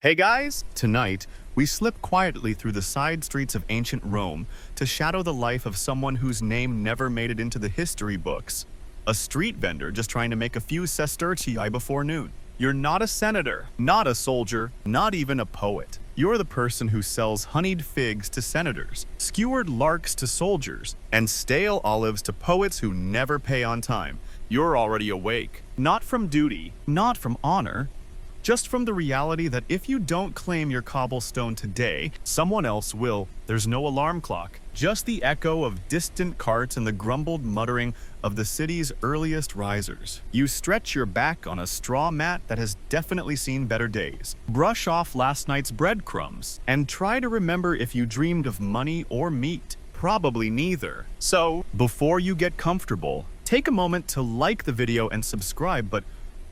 Hey guys! Tonight, we slip quietly through the side streets of ancient Rome to shadow the life of someone whose name never made it into the history books. A street vendor just trying to make a few sestertii before noon. You're not a senator, not a soldier, not even a poet. You're the person who sells honeyed figs to senators, skewered larks to soldiers, and stale olives to poets who never pay on time. You're already awake. Not from duty, not from honor, just from the reality that if you don't claim your cobblestone today, someone else will. There's no alarm clock, just the echo of distant carts and the grumbled muttering of the city's earliest risers. You stretch your back on a straw mat that has definitely seen better days. Brush off last night's breadcrumbs and try to remember if you dreamed of money or meat. Probably neither. So, before you get comfortable, take a moment to like the video and subscribe, but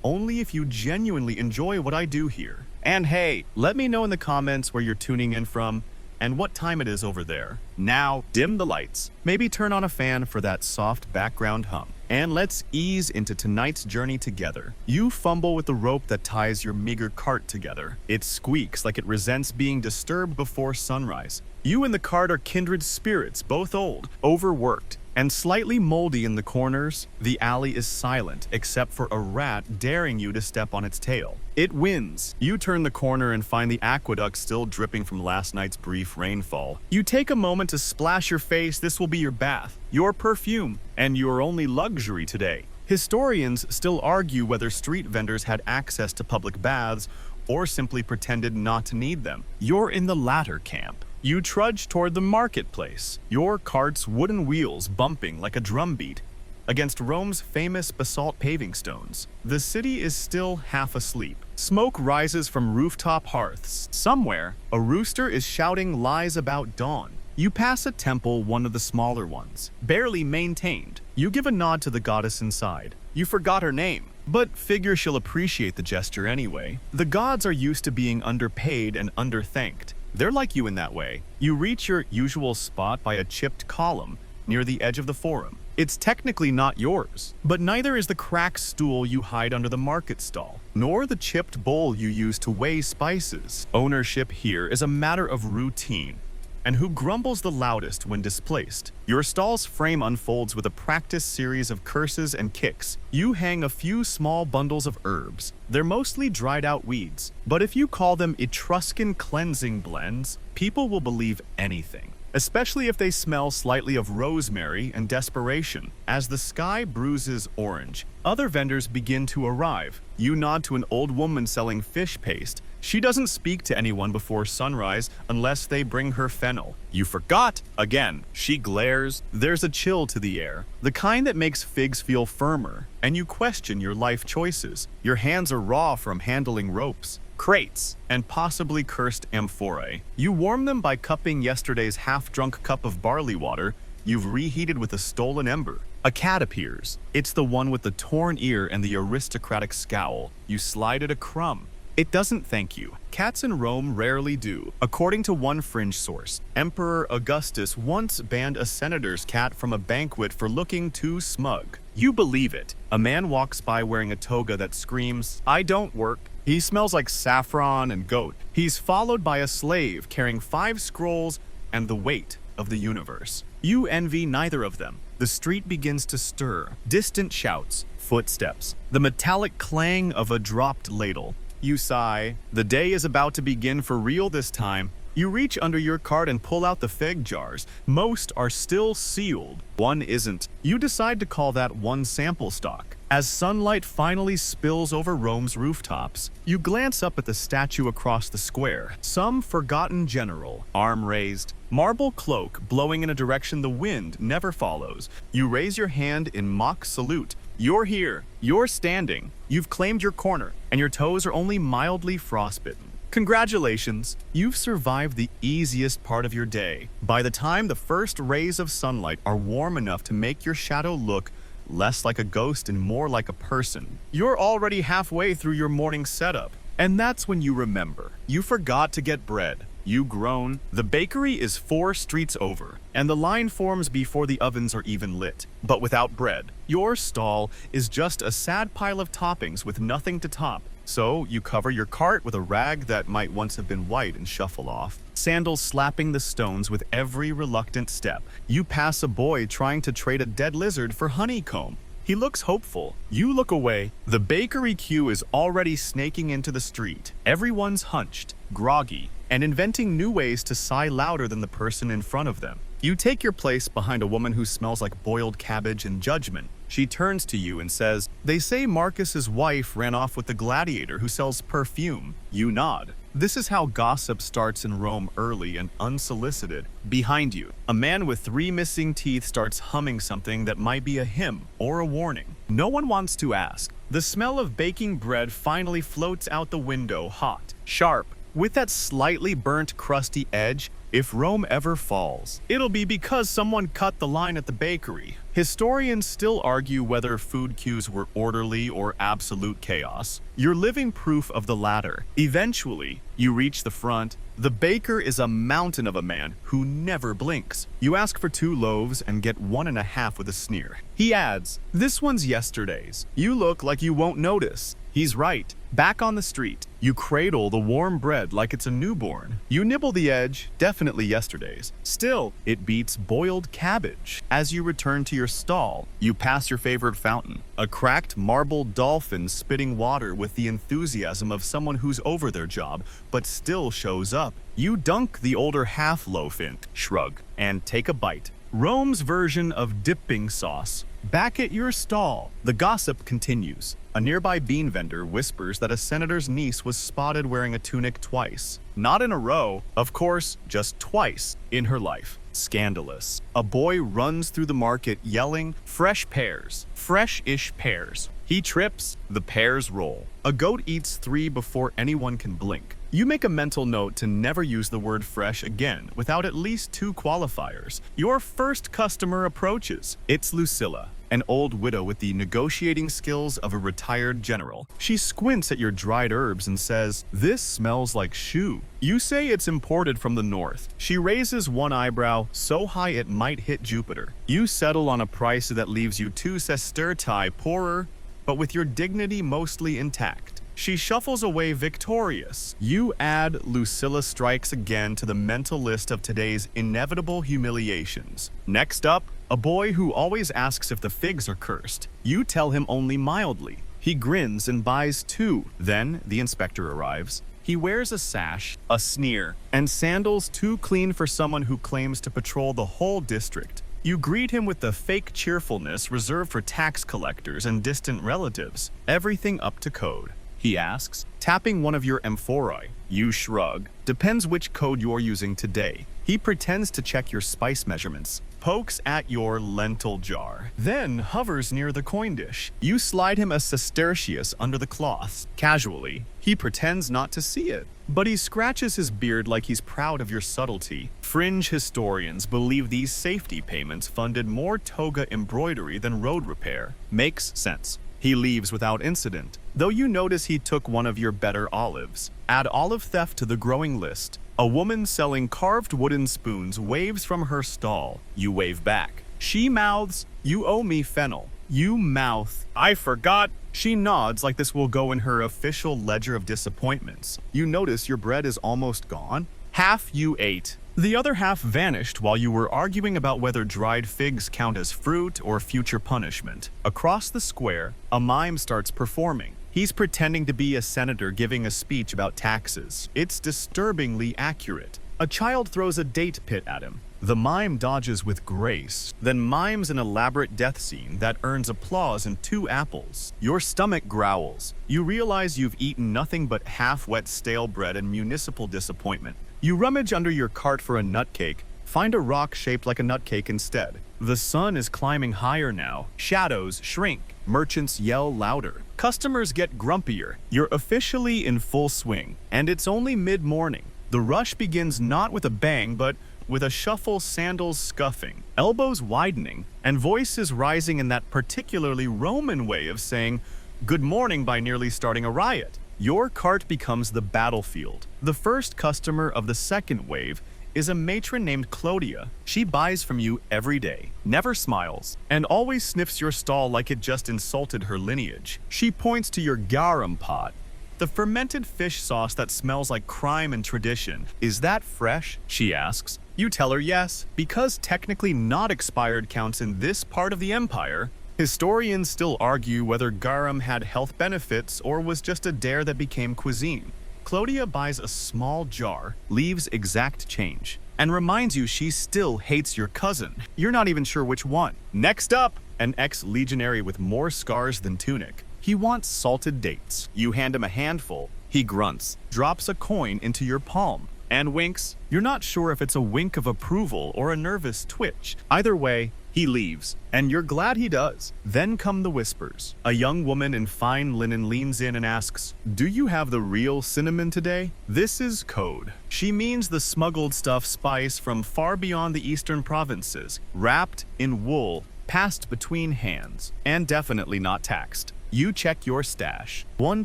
only if you genuinely enjoy what I do here. And hey, let me know in the comments where you're tuning in from and what time it is over there. Now, dim the lights. Maybe turn on a fan for that soft background hum. And let's ease into tonight's journey together. You fumble with the rope that ties your meager cart together. It squeaks like it resents being disturbed before sunrise. You and the cart are kindred spirits, both old, overworked, and slightly moldy in the corners. The alley is silent, except for a rat daring you to step on its tail. It wins. You turn the corner and find the aqueduct still dripping from last night's brief rainfall. You take a moment to splash your face. This will be your bath, your perfume, and your only luxury today. Historians still argue whether street vendors had access to public baths or simply pretended not to need them. You're in the latter camp. You trudge toward the marketplace, your cart's wooden wheels bumping like a drumbeat against Rome's famous basalt paving stones. The city is still half asleep. Smoke rises from rooftop hearths. Somewhere, a rooster is shouting lies about dawn. You pass a temple, one of the smaller ones, barely maintained. You give a nod to the goddess inside. You forgot her name, but figure she'll appreciate the gesture anyway. The gods are used to being underpaid and underthanked. They're like you in that way. You reach your usual spot by a chipped column near the edge of the forum. It's technically not yours, but neither is the cracked stool you hide under the market stall, nor the chipped bowl you use to weigh spices. Ownership here is a matter of routine, and who grumbles the loudest when displaced. Your stall's frame unfolds with a practiced series of curses and kicks. You hang a few small bundles of herbs. They're mostly dried out weeds, but if you call them Etruscan cleansing blends, people will believe anything, especially if they smell slightly of rosemary and desperation. As the sky bruises orange, other vendors begin to arrive. You nod to an old woman selling fish paste. She doesn't speak to anyone before sunrise unless they bring her fennel. You forgot again. She glares. There's a chill to the air, the kind that makes figs feel firmer, and you question your life choices. Your hands are raw from handling ropes, crates, and possibly cursed amphorae. You warm them by cupping yesterday's half-drunk cup of barley water you've reheated with a stolen ember. A cat appears. It's the one with the torn ear and the aristocratic scowl. You slide it a crumb. It doesn't thank you. Cats in Rome rarely do. According to one fringe source, Emperor Augustus once banned a senator's cat from a banquet for looking too smug. You believe it. A man walks by wearing a toga that screams, "I don't work." He smells like saffron and goat. He's followed by a slave carrying 5 scrolls and the weight of the universe. You envy neither of them. The street begins to stir. Distant shouts, footsteps, the metallic clang of a dropped ladle. You sigh. The day is about to begin for real this time. You reach under your cart and pull out the fig jars. Most are still sealed. One isn't. You decide to call that one sample stock. As sunlight finally spills over Rome's rooftops, you glance up at the statue across the square. Some forgotten general, arm raised, marble cloak blowing in a direction the wind never follows. You raise your hand in mock salute. You're here. You're standing. You've claimed your corner, and your toes are only mildly frostbitten. Congratulations, you've survived the easiest part of your day. By the time the first rays of sunlight are warm enough to make your shadow look less like a ghost and more like a person, you're already halfway through your morning setup. And that's when you remember. You forgot to get bread. You groan. The bakery is 4 streets over, and the line forms before the ovens are even lit. But without bread, your stall is just a sad pile of toppings with nothing to top. So you cover your cart with a rag that might once have been white and shuffle off, sandals slapping the stones with every reluctant step. You pass a boy trying to trade a dead lizard for honeycomb. He looks hopeful. You look away. The bakery queue is already snaking into the street. Everyone's hunched, groggy, and inventing new ways to sigh louder than the person in front of them. You take your place behind a woman who smells like boiled cabbage and judgment. She turns to you and says, "They say Marcus's wife ran off with the gladiator who sells perfume." You nod. This is how gossip starts in Rome, early and unsolicited. Behind you, a man with 3 missing teeth starts humming something that might be a hymn or a warning. No one wants to ask. The smell of baking bread finally floats out the window, hot, sharp, with that slightly burnt, crusty edge. If Rome ever falls, it'll be because someone cut the line at the bakery. Historians still argue whether food queues were orderly or absolute chaos. You're living proof of the latter. Eventually, you reach the front. The baker is a mountain of a man who never blinks. You ask for 2 loaves and get 1.5 with a sneer. He adds, "This one's yesterday's." You look like you won't notice. He's right. Back on the street, you cradle the warm bread like it's a newborn. You nibble the edge, definitely yesterday's. Still, it beats boiled cabbage. As you return to your stall, you pass your favorite fountain, a cracked marble dolphin spitting water with the enthusiasm of someone who's over their job, but still shows up. You dunk the older half-loaf in, shrug, and take a bite. Rome's version of dipping sauce. Back at your stall, the gossip continues. A nearby bean vendor whispers that a senator's niece was spotted wearing a tunic twice. Not in a row, of course, just twice in her life. Scandalous. A boy runs through the market yelling, "Fresh pears, fresh-ish pears." He trips, the pears roll. A goat eats 3 before anyone can blink. You make a mental note to never use the word fresh again without at least 2 qualifiers. Your first customer approaches. It's Lucilla, an old widow with the negotiating skills of a retired general. She squints at your dried herbs and says, "This smells like shoe." You say it's imported from the north. She raises one eyebrow so high it might hit Jupiter. You settle on a price that leaves you 2 sestertii poorer, but with your dignity mostly intact. She shuffles away victorious. You add Lucilla strikes again to the mental list of today's inevitable humiliations. Next up, a boy who always asks if the figs are cursed. You tell him only mildly. He grins and buys 2. Then the inspector arrives. He wears a sash, a sneer, and sandals too clean for someone who claims to patrol the whole district. You greet him with the fake cheerfulness reserved for tax collectors and distant relatives. Everything up to code, he asks, tapping one of your amphorae. You shrug. Depends which code you're using today. He pretends to check your spice measurements, pokes at your lentil jar, then hovers near the coin dish. You slide him a sestertius under the cloths, casually. He pretends not to see it, but he scratches his beard like he's proud of your subtlety. Fringe historians believe these safety payments funded more toga embroidery than road repair. Makes sense. He leaves without incident, though you notice he took one of your better olives. Add olive theft to the growing list. A woman selling carved wooden spoons waves from her stall. You wave back. She mouths, "You owe me fennel." You mouth, "I forgot." She nods like this will go in her official ledger of disappointments. You notice your bread is almost gone. Half you ate. The other half vanished while you were arguing about whether dried figs count as fruit or future punishment. Across the square, a mime starts performing. He's pretending to be a senator giving a speech about taxes. It's disturbingly accurate. A child throws a date pit at him. The mime dodges with grace, then mimes an elaborate death scene that earns applause and 2 apples. Your stomach growls. You realize you've eaten nothing but half-wet stale bread and municipal disappointment. You rummage under your cart for a nutcake, find a rock shaped like a nutcake instead. The sun is climbing higher now. Shadows shrink. Merchants yell louder. Customers get grumpier. You're officially in full swing, and it's only mid-morning. The rush begins not with a bang, but with a shuffle, sandals scuffing, elbows widening, and voices rising in that particularly Roman way of saying good morning by nearly starting a riot. Your cart becomes the battlefield. The first customer of the second wave is a matron named Clodia. She buys from you every day, never smiles, and always sniffs your stall like it just insulted her lineage. She points to your garum pot. The fermented fish sauce that smells like crime and tradition. Is that fresh? She asks. You tell her yes, because technically not expired counts in this part of the empire. Historians still argue whether garum had health benefits or was just a dare that became cuisine. Clodia buys a small jar, leaves exact change, and reminds you she still hates your cousin. You're not even sure which one. Next up, an ex-legionary with more scars than Tunic. He wants salted dates. You hand him a handful. He grunts, drops a coin into your palm, and winks. You're not sure if it's a wink of approval or a nervous twitch. Either way, he leaves, and you're glad he does. Then come the whispers. A young woman in fine linen leans in and asks, "Do you have the real cinnamon today?" This is code. She means the smuggled stuff spice from far beyond the eastern provinces, wrapped in wool, passed between hands, and definitely not taxed. You check your stash. One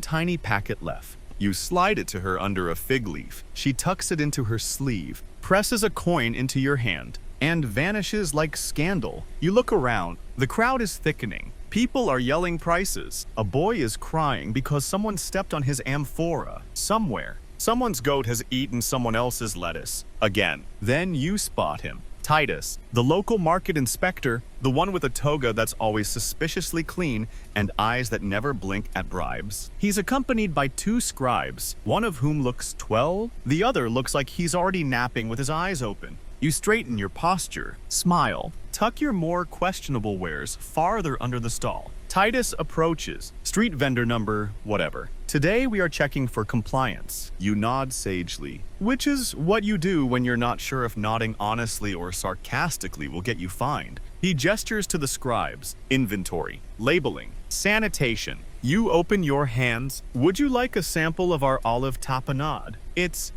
tiny packet left. You slide it to her under a fig leaf. She tucks it into her sleeve, presses a coin into your hand, and vanishes like scandal. You look around. The crowd is thickening. People are yelling prices. A boy is crying because someone stepped on his amphora somewhere. Someone's goat has eaten someone else's lettuce. Again. Then you spot him. Titus, the local market inspector, the one with a toga that's always suspiciously clean and eyes that never blink at bribes. He's accompanied by 2 scribes, one of whom looks 12, the other looks like he's already napping with his eyes open. You straighten your posture, smile, tuck your more questionable wares farther under the stall. Titus approaches, street vendor number, whatever. Today we are checking for compliance. You nod sagely, which is what you do when you're not sure if nodding honestly or sarcastically will get you fined. He gestures to the scribes, inventory, labeling, sanitation. You open your hands. Would you like a sample of our olive tapenade? It's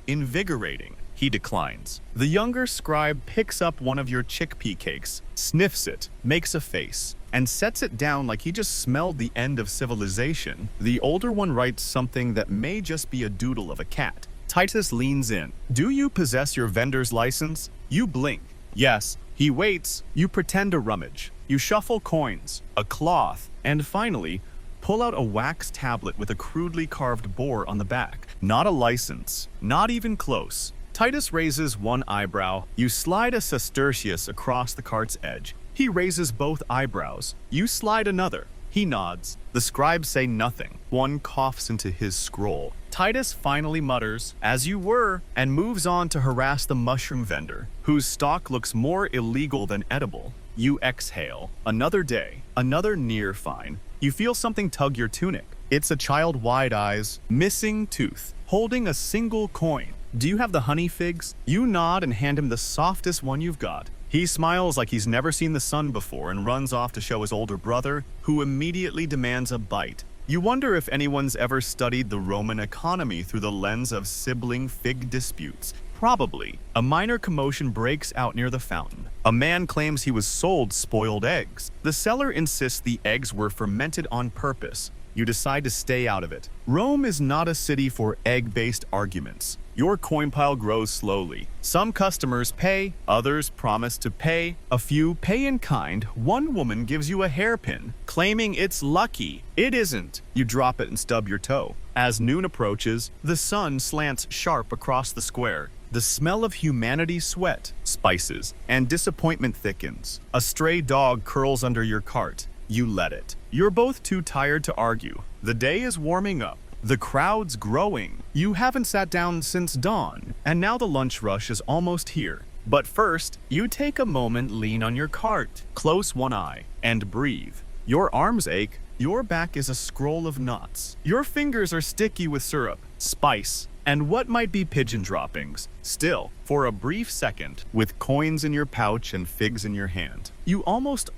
invigorating. He declines. The younger scribe picks up one of your chickpea cakes, sniffs it, makes a face, and sets it down like he just smelled the end of civilization. The older one writes something that may just be a doodle of a cat. Titus leans in. Do you possess your vendor's license? You blink. Yes. He waits. You pretend to rummage. You shuffle coins, a cloth, and finally, pull out a wax tablet with a crudely carved boar on the back. Not a license. Not even close. Titus raises one eyebrow. You slide a sestertius across the cart's edge. He raises both eyebrows. You slide another. He nods. The scribes say nothing. One coughs into his scroll. Titus finally mutters, "As you were," and moves on to harass the mushroom vendor, whose stock looks more illegal than edible. You exhale. Another day. Another near fine. You feel something tug your tunic. It's a child wide eyes, missing tooth, holding a single coin. Do you have the honey figs? You nod and hand him the softest one you've got. He smiles like he's never seen the sun before and runs off to show his older brother, who immediately demands a bite. You wonder if anyone's ever studied the Roman economy through the lens of sibling fig disputes. Probably. A minor commotion breaks out near the fountain. A man claims he was sold spoiled eggs. The seller insists the eggs were fermented on purpose. You decide to stay out of it. Rome is not a city for egg-based arguments. Your coin pile grows slowly. Some customers pay, others promise to pay. A few pay in kind. One woman gives you a hairpin, claiming it's lucky. It isn't. You drop it and stub your toe. As noon approaches, the sun slants sharp across the square. The smell of humanity's sweat, spices, and disappointment thickens. A stray dog curls under your cart. You let it. You're both too tired to argue. The day is warming up. The crowd's growing. You haven't sat down since dawn, and now the lunch rush is almost here. But first, you take a moment, lean on your cart, close one eye, and breathe. Your arms ache. Your back is a scroll of knots. Your fingers are sticky with syrup, spice, and what might be pigeon droppings. Still, for a brief second, with coins in your pouch and figs in your hand, you almost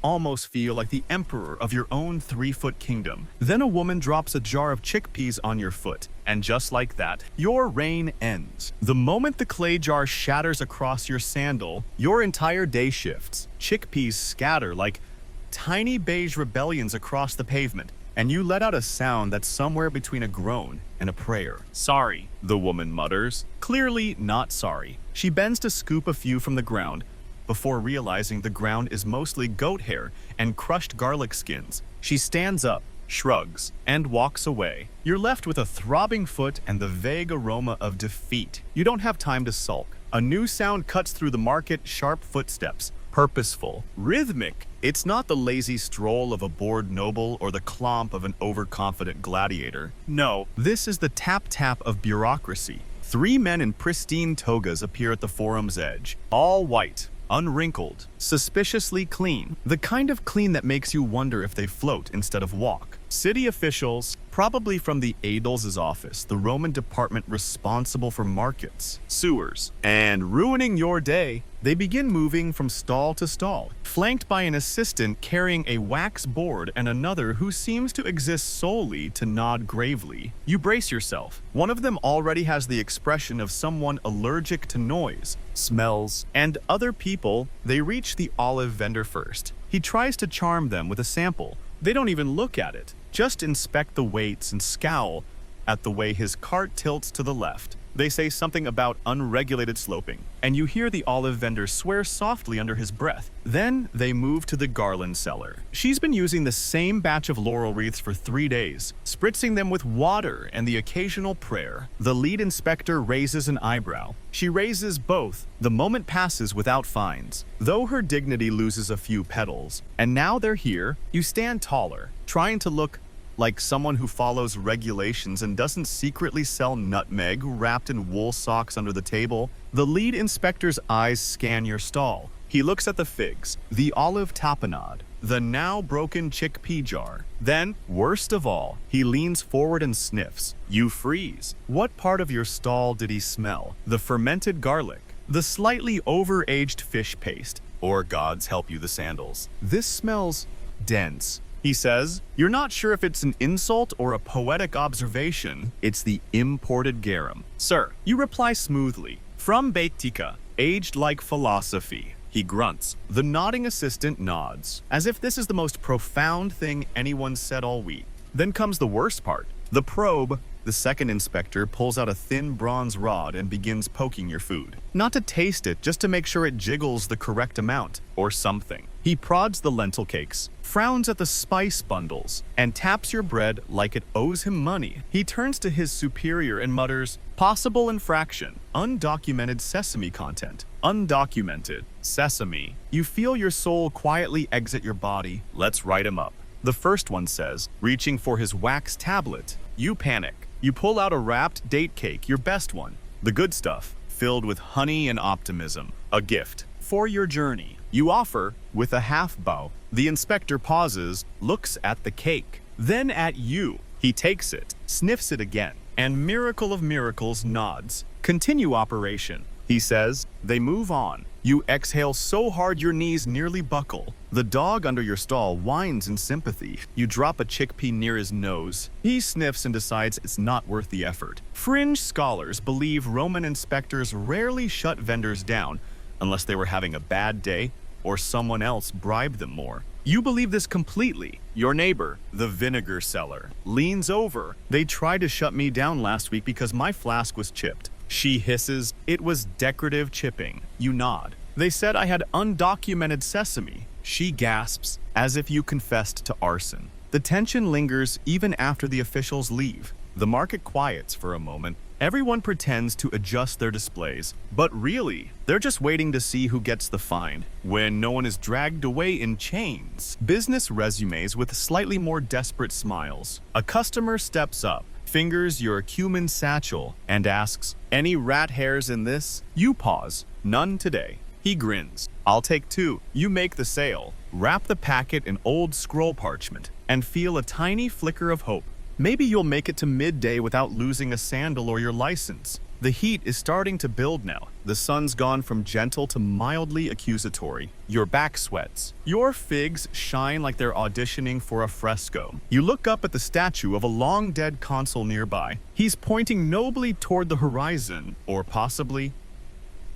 feel like the emperor of your own 3-foot kingdom. Then a woman drops a jar of chickpeas on your foot, and just like that, your reign ends. The moment the clay jar shatters across your sandal, your entire day shifts. Chickpeas scatter like tiny beige rebellions across the pavement, and you let out a sound that's somewhere between a groan and a prayer. "Sorry," the woman mutters, clearly not sorry. She bends to scoop a few from the ground, before realizing the ground is mostly goat hair and crushed garlic skins. She stands up, shrugs, and walks away. You're left with a throbbing foot and the vague aroma of defeat. You don't have time to sulk. A new sound cuts through the market, sharp footsteps. Purposeful, rhythmic. It's not the lazy stroll of a bored noble or the clomp of an overconfident gladiator. No, this is the tap-tap of bureaucracy. 3 men in pristine togas appear at the forum's edge, all white, unwrinkled, suspiciously clean. The kind of clean that makes you wonder if they float instead of walk. City officials, probably from the Adels's office, the Roman department responsible for markets, sewers, and ruining your day. They begin moving from stall to stall, flanked by an assistant carrying a wax board and another who seems to exist solely to nod gravely. You brace yourself. One of them already has the expression of someone allergic to noise, smells, and other people. They reach the olive vendor first. He tries to charm them with a sample. They don't even look at it, just inspect the weights and scowl at the way his cart tilts to the left. They say something about unregulated sloping, and you hear the olive vendor swear softly under his breath. Then they move to the garland seller. She's been using the same batch of laurel wreaths for 3 days, spritzing them with water and the occasional prayer. The lead inspector raises an eyebrow. She raises both. The moment passes without fines, though her dignity loses a few petals. And now they're here. You stand taller, trying to look like someone who follows regulations and doesn't secretly sell nutmeg wrapped in wool socks under the table. The lead inspector's eyes scan your stall. He looks at the figs, the olive tapenade, the now broken chickpea jar. Then, worst of all, he leans forward and sniffs. You freeze. What part of your stall did he smell? The fermented garlic, the slightly over-aged fish paste, or God's help you the sandals. This smells dense. He says, you're not sure if it's an insult or a poetic observation. It's the imported garum. Sir, you reply smoothly. From Baetica, aged like philosophy. He grunts. The nodding assistant nods, as if this is the most profound thing anyone said all week. Then comes the worst part. The probe. The second inspector pulls out a thin bronze rod and begins poking your food. Not to taste it, just to make sure it jiggles the correct amount, or something. He prods the lentil cakes, frowns at the spice bundles, and taps your bread like it owes him money. He turns to his superior and mutters, possible infraction, undocumented sesame content. Undocumented sesame. You feel your soul quietly exit your body. Let's write him up. The first one says, reaching for his wax tablet. You panic. You pull out a wrapped date cake, your best one. The good stuff, filled with honey and optimism. A gift for your journey. You offer with a half bow. The inspector pauses, looks at the cake, then at you. He takes it, sniffs it again, and miracle of miracles nods. Continue operation, he says. They move on. You exhale so hard your knees nearly buckle. The dog under your stall whines in sympathy. You drop a chickpea near his nose. He sniffs and decides it's not worth the effort. Fringe scholars believe Roman inspectors rarely shut vendors down unless they were having a bad day or someone else bribed them more. You believe this completely. Your neighbor, the vinegar seller, leans over. They tried to shut me down last week because my flask was chipped. She hisses, it was decorative chipping. You nod. They said I had undocumented sesame. She gasps, as if you confessed to arson. The tension lingers even after the officials leave. The market quiets for a moment. Everyone pretends to adjust their displays, but really, they're just waiting to see who gets the fine. When no one is dragged away in chains. Business resumes with slightly more desperate smiles. A customer steps up, fingers your cumin satchel, and asks, any rat hairs in this? You pause. None today. He grins. I'll take 2. You make the sale. Wrap the packet in old scroll parchment, and feel a tiny flicker of hope. Maybe you'll make it to midday without losing a sandal or your license. The heat is starting to build now. The sun's gone from gentle to mildly accusatory. Your back sweats. Your figs shine like they're auditioning for a fresco. You look up at the statue of a long-dead consul nearby. He's pointing nobly toward the horizon, or possibly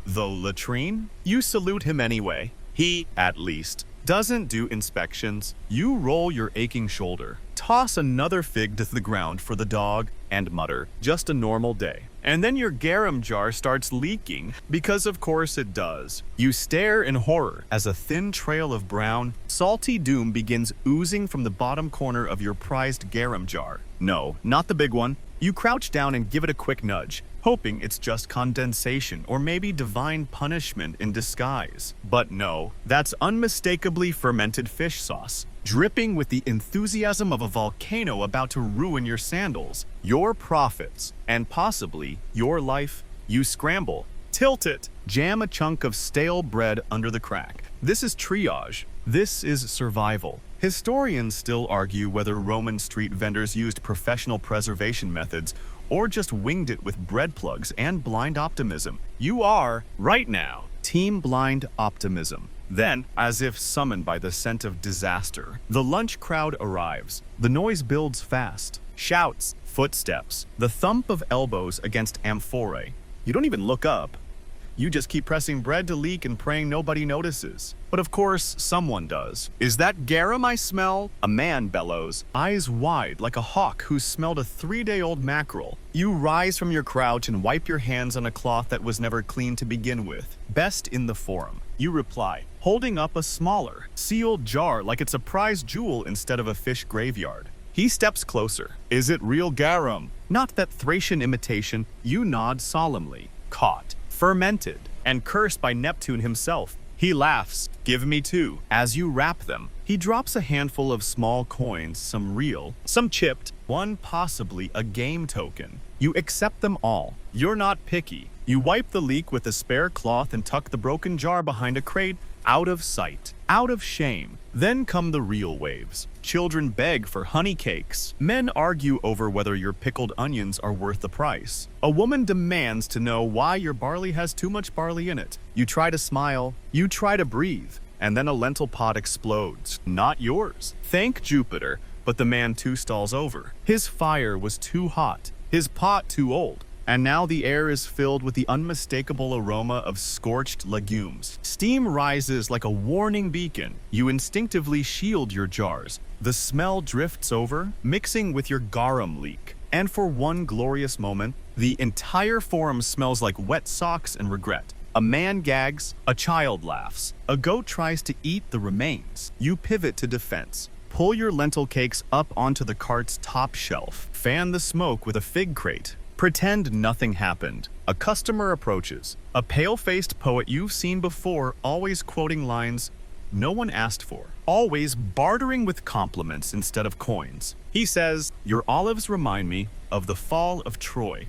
the latrine? You salute him anyway. He, at least, doesn't do inspections. You roll your aching shoulder, toss another fig to the ground for the dog, and mutter, "Just a normal day." And then your garum jar starts leaking, because of course it does. You stare in horror as a thin trail of brown, salty doom begins oozing from the bottom corner of your prized garum jar. No, not the big one. You crouch down and give it a quick nudge, hoping it's just condensation or maybe divine punishment in disguise. But no, that's unmistakably fermented fish sauce, dripping with the enthusiasm of a volcano about to ruin your sandals, your profits, and possibly your life. You scramble, tilt it, jam a chunk of stale bread under the crack. This is triage. This is survival. Historians still argue whether Roman street vendors used professional preservation methods or just winged it with bread plugs and blind optimism. You are, right now, Team Blind Optimism. Then, as if summoned by the scent of disaster, the lunch crowd arrives. The noise builds fast. Shouts, footsteps, the thump of elbows against amphorae. You don't even look up. You just keep pressing bread to leak and praying nobody notices. But of course, someone does. "Is that garum I smell?" A man bellows, eyes wide like a hawk who smelled a 3-day-old mackerel. You rise from your crouch and wipe your hands on a cloth that was never clean to begin with. Best in the forum. You reply, holding up a smaller, sealed jar like it's a prized jewel instead of a fish graveyard. He steps closer. "Is it real garum?" Not that Thracian imitation. You nod solemnly. Caught. Fermented, and cursed by Neptune himself. He laughs, "Give me 2. As you wrap them, he drops a handful of small coins, some real, some chipped, one possibly a game token. You accept them all. You're not picky. You wipe the leak with a spare cloth and tuck the broken jar behind a crate, out of sight, out of shame. Then come the real waves. Children beg for honey cakes. Men argue over whether your pickled onions are worth the price. A woman demands to know why your barley has too much barley in it. You try to smile. You try to breathe. And then a lentil pot explodes. Not yours. Thank Jupiter, but the man 2 stalls over. His fire was too hot. His pot too old. And now the air is filled with the unmistakable aroma of scorched legumes. Steam rises like a warning beacon. You instinctively shield your jars. The smell drifts over, mixing with your garum leak. And for one glorious moment, the entire forum smells like wet socks and regret. A man gags, a child laughs. A goat tries to eat the remains. You pivot to defense. Pull your lentil cakes up onto the cart's top shelf. Fan the smoke with a fig crate. Pretend nothing happened. A customer approaches. A pale-faced poet you've seen before, always quoting lines no one asked for. Always bartering with compliments instead of coins. He says, "Your olives remind me of the fall of Troy."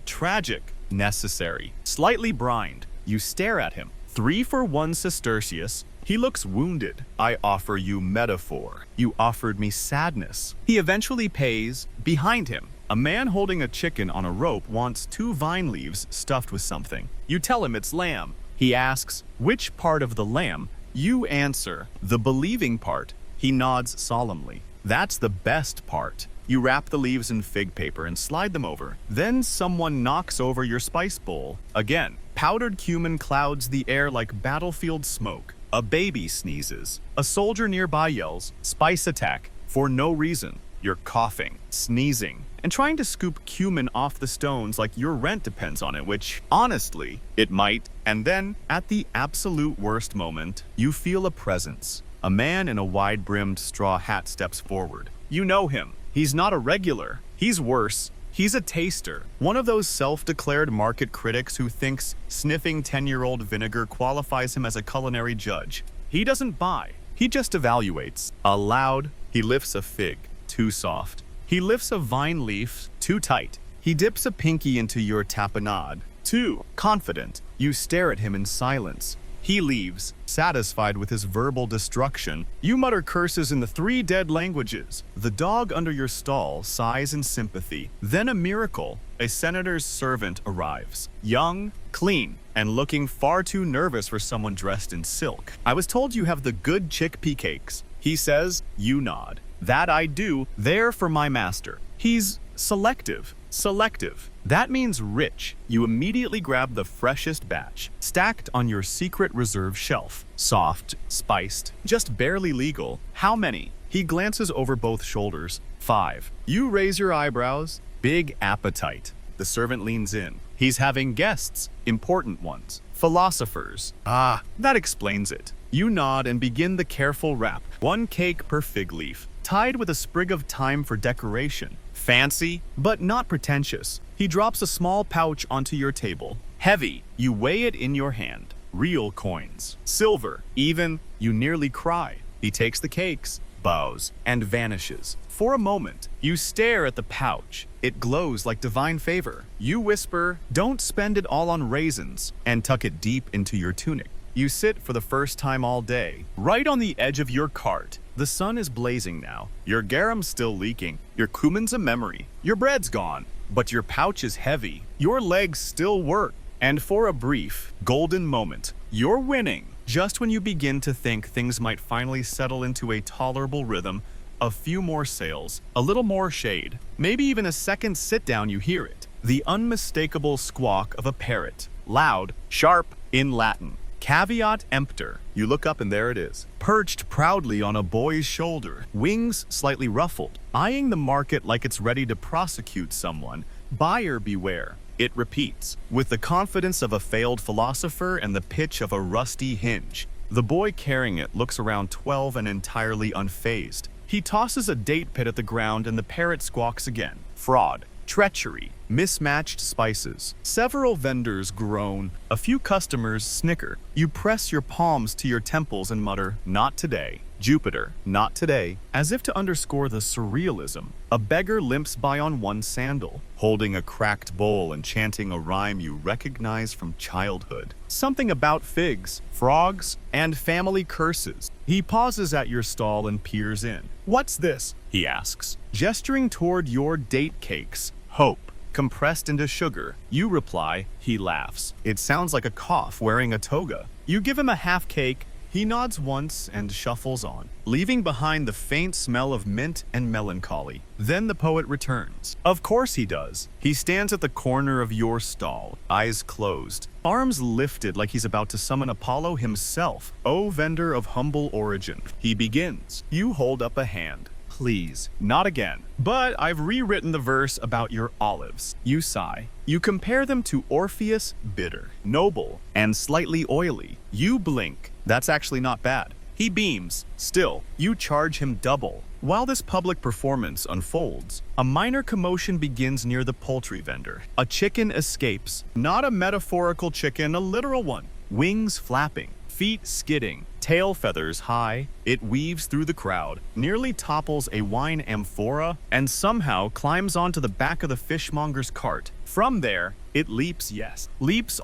Tragic, necessary, slightly brined. You stare at him. 3 for 1 sestertius. He looks wounded. "I offer you metaphor. You offered me sadness." He eventually pays. Behind him, a man holding a chicken on a rope wants 2 vine leaves stuffed with something. You tell him it's lamb. He asks, "Which part of the lamb?" You answer, "The believing part." He nods solemnly. "That's the best part." You wrap the leaves in fig paper and slide them over. Then someone knocks over your spice bowl. Again, powdered cumin clouds the air like battlefield smoke. A baby sneezes. A soldier nearby yells, "Spice attack," for no reason. You're coughing, sneezing, and trying to scoop cumin off the stones like your rent depends on it, which, honestly, it might. And then, at the absolute worst moment, you feel a presence. A man in a wide-brimmed straw hat steps forward. You know him. He's not a regular. He's worse. He's a taster. One of those self-declared market critics who thinks sniffing 10-year-old vinegar qualifies him as a culinary judge. He doesn't buy. He just evaluates. Aloud, he lifts a fig. Too soft. He lifts a vine leaf. Too tight. He dips a pinky into your tapenade. Too confident. You stare at him in silence. He leaves, satisfied with his verbal destruction. You mutter curses in the 3 dead languages. The dog under your stall sighs in sympathy. Then a miracle. A senator's servant arrives. Young, clean, and looking far too nervous for someone dressed in silk. "I was told you have the good chickpea cakes." He says. You nod. "That I do. They're for my master. He's selective. Selective. That means rich." You immediately grab the freshest batch, stacked on your secret reserve shelf. Soft, spiced, just barely legal. "How many?" He glances over both shoulders. 5. You raise your eyebrows. Big appetite. The servant leans in. He's having guests, important ones, philosophers. Ah, that explains it. You nod and begin the careful wrap. 1 cake per fig leaf, tied with a sprig of thyme for decoration. Fancy, but not pretentious. He drops a small pouch onto your table. Heavy, you weigh it in your hand. Real coins. Silver, even, you nearly cry. He takes the cakes, bows, and vanishes. For a moment, you stare at the pouch. It glows like divine favor. You whisper, "Don't spend it all on raisins," and tuck it deep into your tunic. You sit for the first time all day, right on the edge of your cart. The sun is blazing now. Your garam's still leaking. Your cumin's a memory. Your bread's gone, but your pouch is heavy. Your legs still work. And for a brief, golden moment, you're winning. Just when you begin to think things might finally settle into a tolerable rhythm, a few more sales, a little more shade, maybe even a second sit down, you hear it. The unmistakable squawk of a parrot. Loud, sharp, in Latin. Caveat emptor. You look up and there it is, perched proudly on a boy's shoulder, wings slightly ruffled, eyeing the market like it's ready to prosecute someone. Buyer beware. It repeats, with the confidence of a failed philosopher and the pitch of a rusty hinge. The boy carrying it looks around 12 and entirely unfazed. He tosses a date pit at the ground and the parrot squawks again. Fraud, treachery, mismatched spices. Several vendors groan. A few customers snicker. You press your palms to your temples and mutter, "Not today. Jupiter, not today," as if to underscore the surrealism. A beggar limps by on one sandal, holding a cracked bowl and chanting a rhyme you recognize from childhood. Something about figs, frogs, and family curses. He pauses at your stall and peers in. "What's this?" he asks, gesturing toward your date cakes. "Hope, compressed into sugar." You reply. He laughs. It sounds like a cough wearing a toga. You give him a half cake. He nods once and shuffles on, leaving behind the faint smell of mint and melancholy. Then the poet returns. Of course he does. He stands at the corner of your stall, eyes closed, arms lifted like he's about to summon Apollo himself. "O vendor of humble origin," he begins. You hold up a hand. "Please, not again. But I've rewritten the verse about your olives." You sigh. You compare them to Orpheus, bitter, noble, and slightly oily. You blink. That's actually not bad. He beams. Still, you charge him double. While this public performance unfolds, a minor commotion begins near the poultry vendor. A chicken escapes. Not a metaphorical chicken, a literal one. Wings flapping, feet skidding, tail feathers high. It weaves through the crowd, nearly topples a wine amphora, and somehow climbs onto the back of the fishmonger's cart. From there, it leaps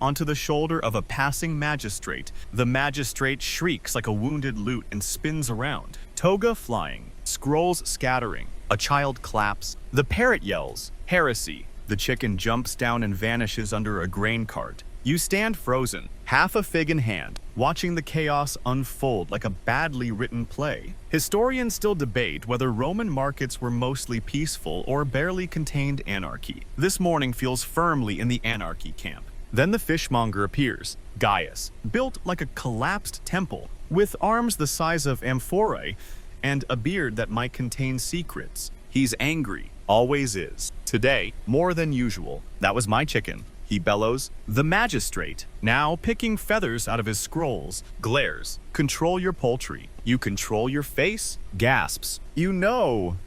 onto the shoulder of a passing magistrate. The magistrate shrieks like a wounded lute and spins around. Toga flying, scrolls scattering. A child claps. The parrot yells, "Heresy." The chicken jumps down and vanishes under a grain cart. You stand frozen, half a fig in hand, watching the chaos unfold like a badly written play. Historians still debate whether Roman markets were mostly peaceful or barely contained anarchy. This morning feels firmly in the anarchy camp. Then the fishmonger appears, Gaius, built like a collapsed temple, with arms the size of amphorae and a beard that might contain secrets. He's angry, always is. Today, more than usual. "That was my chicken," he bellows. The magistrate, now picking feathers out of his scrolls, glares. "Control your poultry." You control your face? Gasps. You know.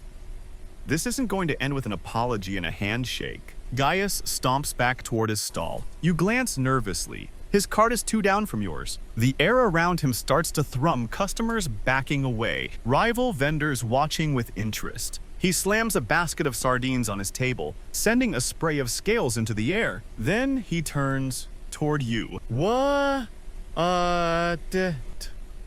This isn't going to end with an apology and a handshake. Gaius stomps back toward his stall. You glance nervously. His cart is 2 down from yours. The air around him starts to thrum, customers backing away, rival vendors watching with interest. He slams a basket of sardines on his table, sending a spray of scales into the air. Then he turns toward you. "What are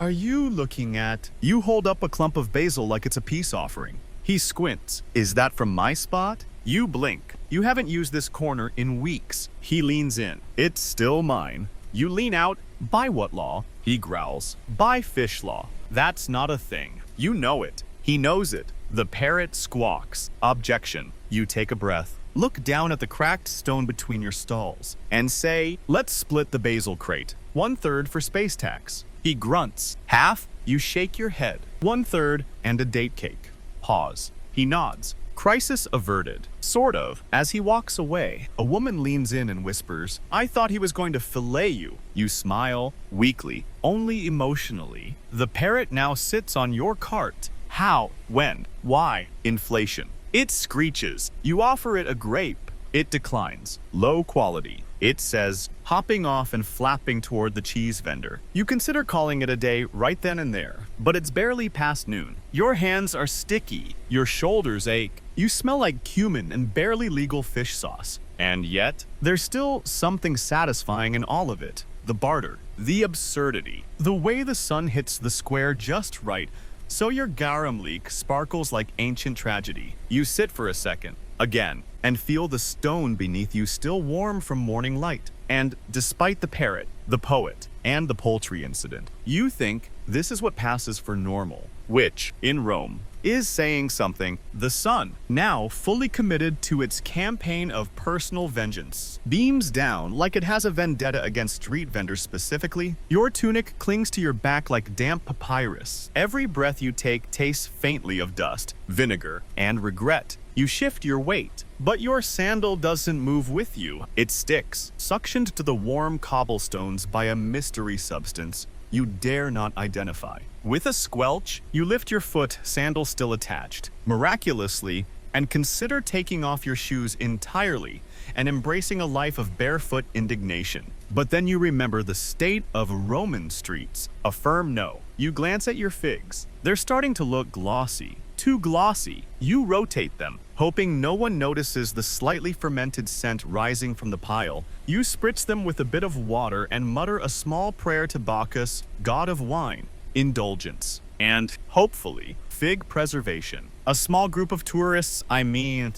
you looking at?" You hold up a clump of basil like it's a peace offering. He squints. "Is that from my spot?" You blink. You haven't used this corner in weeks. He leans in. "It's still mine." You lean out. "By what law?" He growls. "By fish law." That's not a thing. You know it. He knows it. The parrot squawks. Objection. You take a breath, look down at the cracked stone between your stalls, and say, "Let's split the basil crate. 1/3 for space tax." He grunts. "Half?" You shake your head. 1/3 and a date cake. Pause. He nods. Crisis averted. Sort of. As he walks away, a woman leans in and whispers, "I thought he was going to fillet you." You smile, weakly, only emotionally. The parrot now sits on your cart. How? When? Why? Inflation. It screeches. You offer it a grape. It declines. Low quality. It says, hopping off and flapping toward the cheese vendor. You consider calling it a day right then and there, but it's barely past noon. Your hands are sticky. Your shoulders ache. You smell like cumin and barely legal fish sauce. And yet, there's still something satisfying in all of it. The barter. The absurdity. The way the sun hits the square just right, so your garum leak sparkles like ancient tragedy. You sit for a second, again, and feel the stone beneath you still warm from morning light. And despite the parrot, the poet, and the poultry incident, you think this is what passes for normal, which, in Rome, is saying something. The sun, now fully committed to its campaign of personal vengeance, beams down like it has a vendetta against street vendors specifically. Your tunic clings to your back like damp papyrus. Every breath you take tastes faintly of dust, vinegar, and regret. You shift your weight, but your sandal doesn't move with you. It sticks, suctioned to the warm cobblestones by a mystery substance you dare not identify. With a squelch, you lift your foot, sandal still attached, miraculously, and consider taking off your shoes entirely and embracing a life of barefoot indignation. But then you remember the state of Roman streets. A firm no. You glance at your figs. They're starting to look glossy. Too glossy. You rotate them, hoping no one notices the slightly fermented scent rising from the pile. You spritz them with a bit of water and mutter a small prayer to Bacchus, god of wine, indulgence, and, hopefully, fig preservation. A small group of tourists,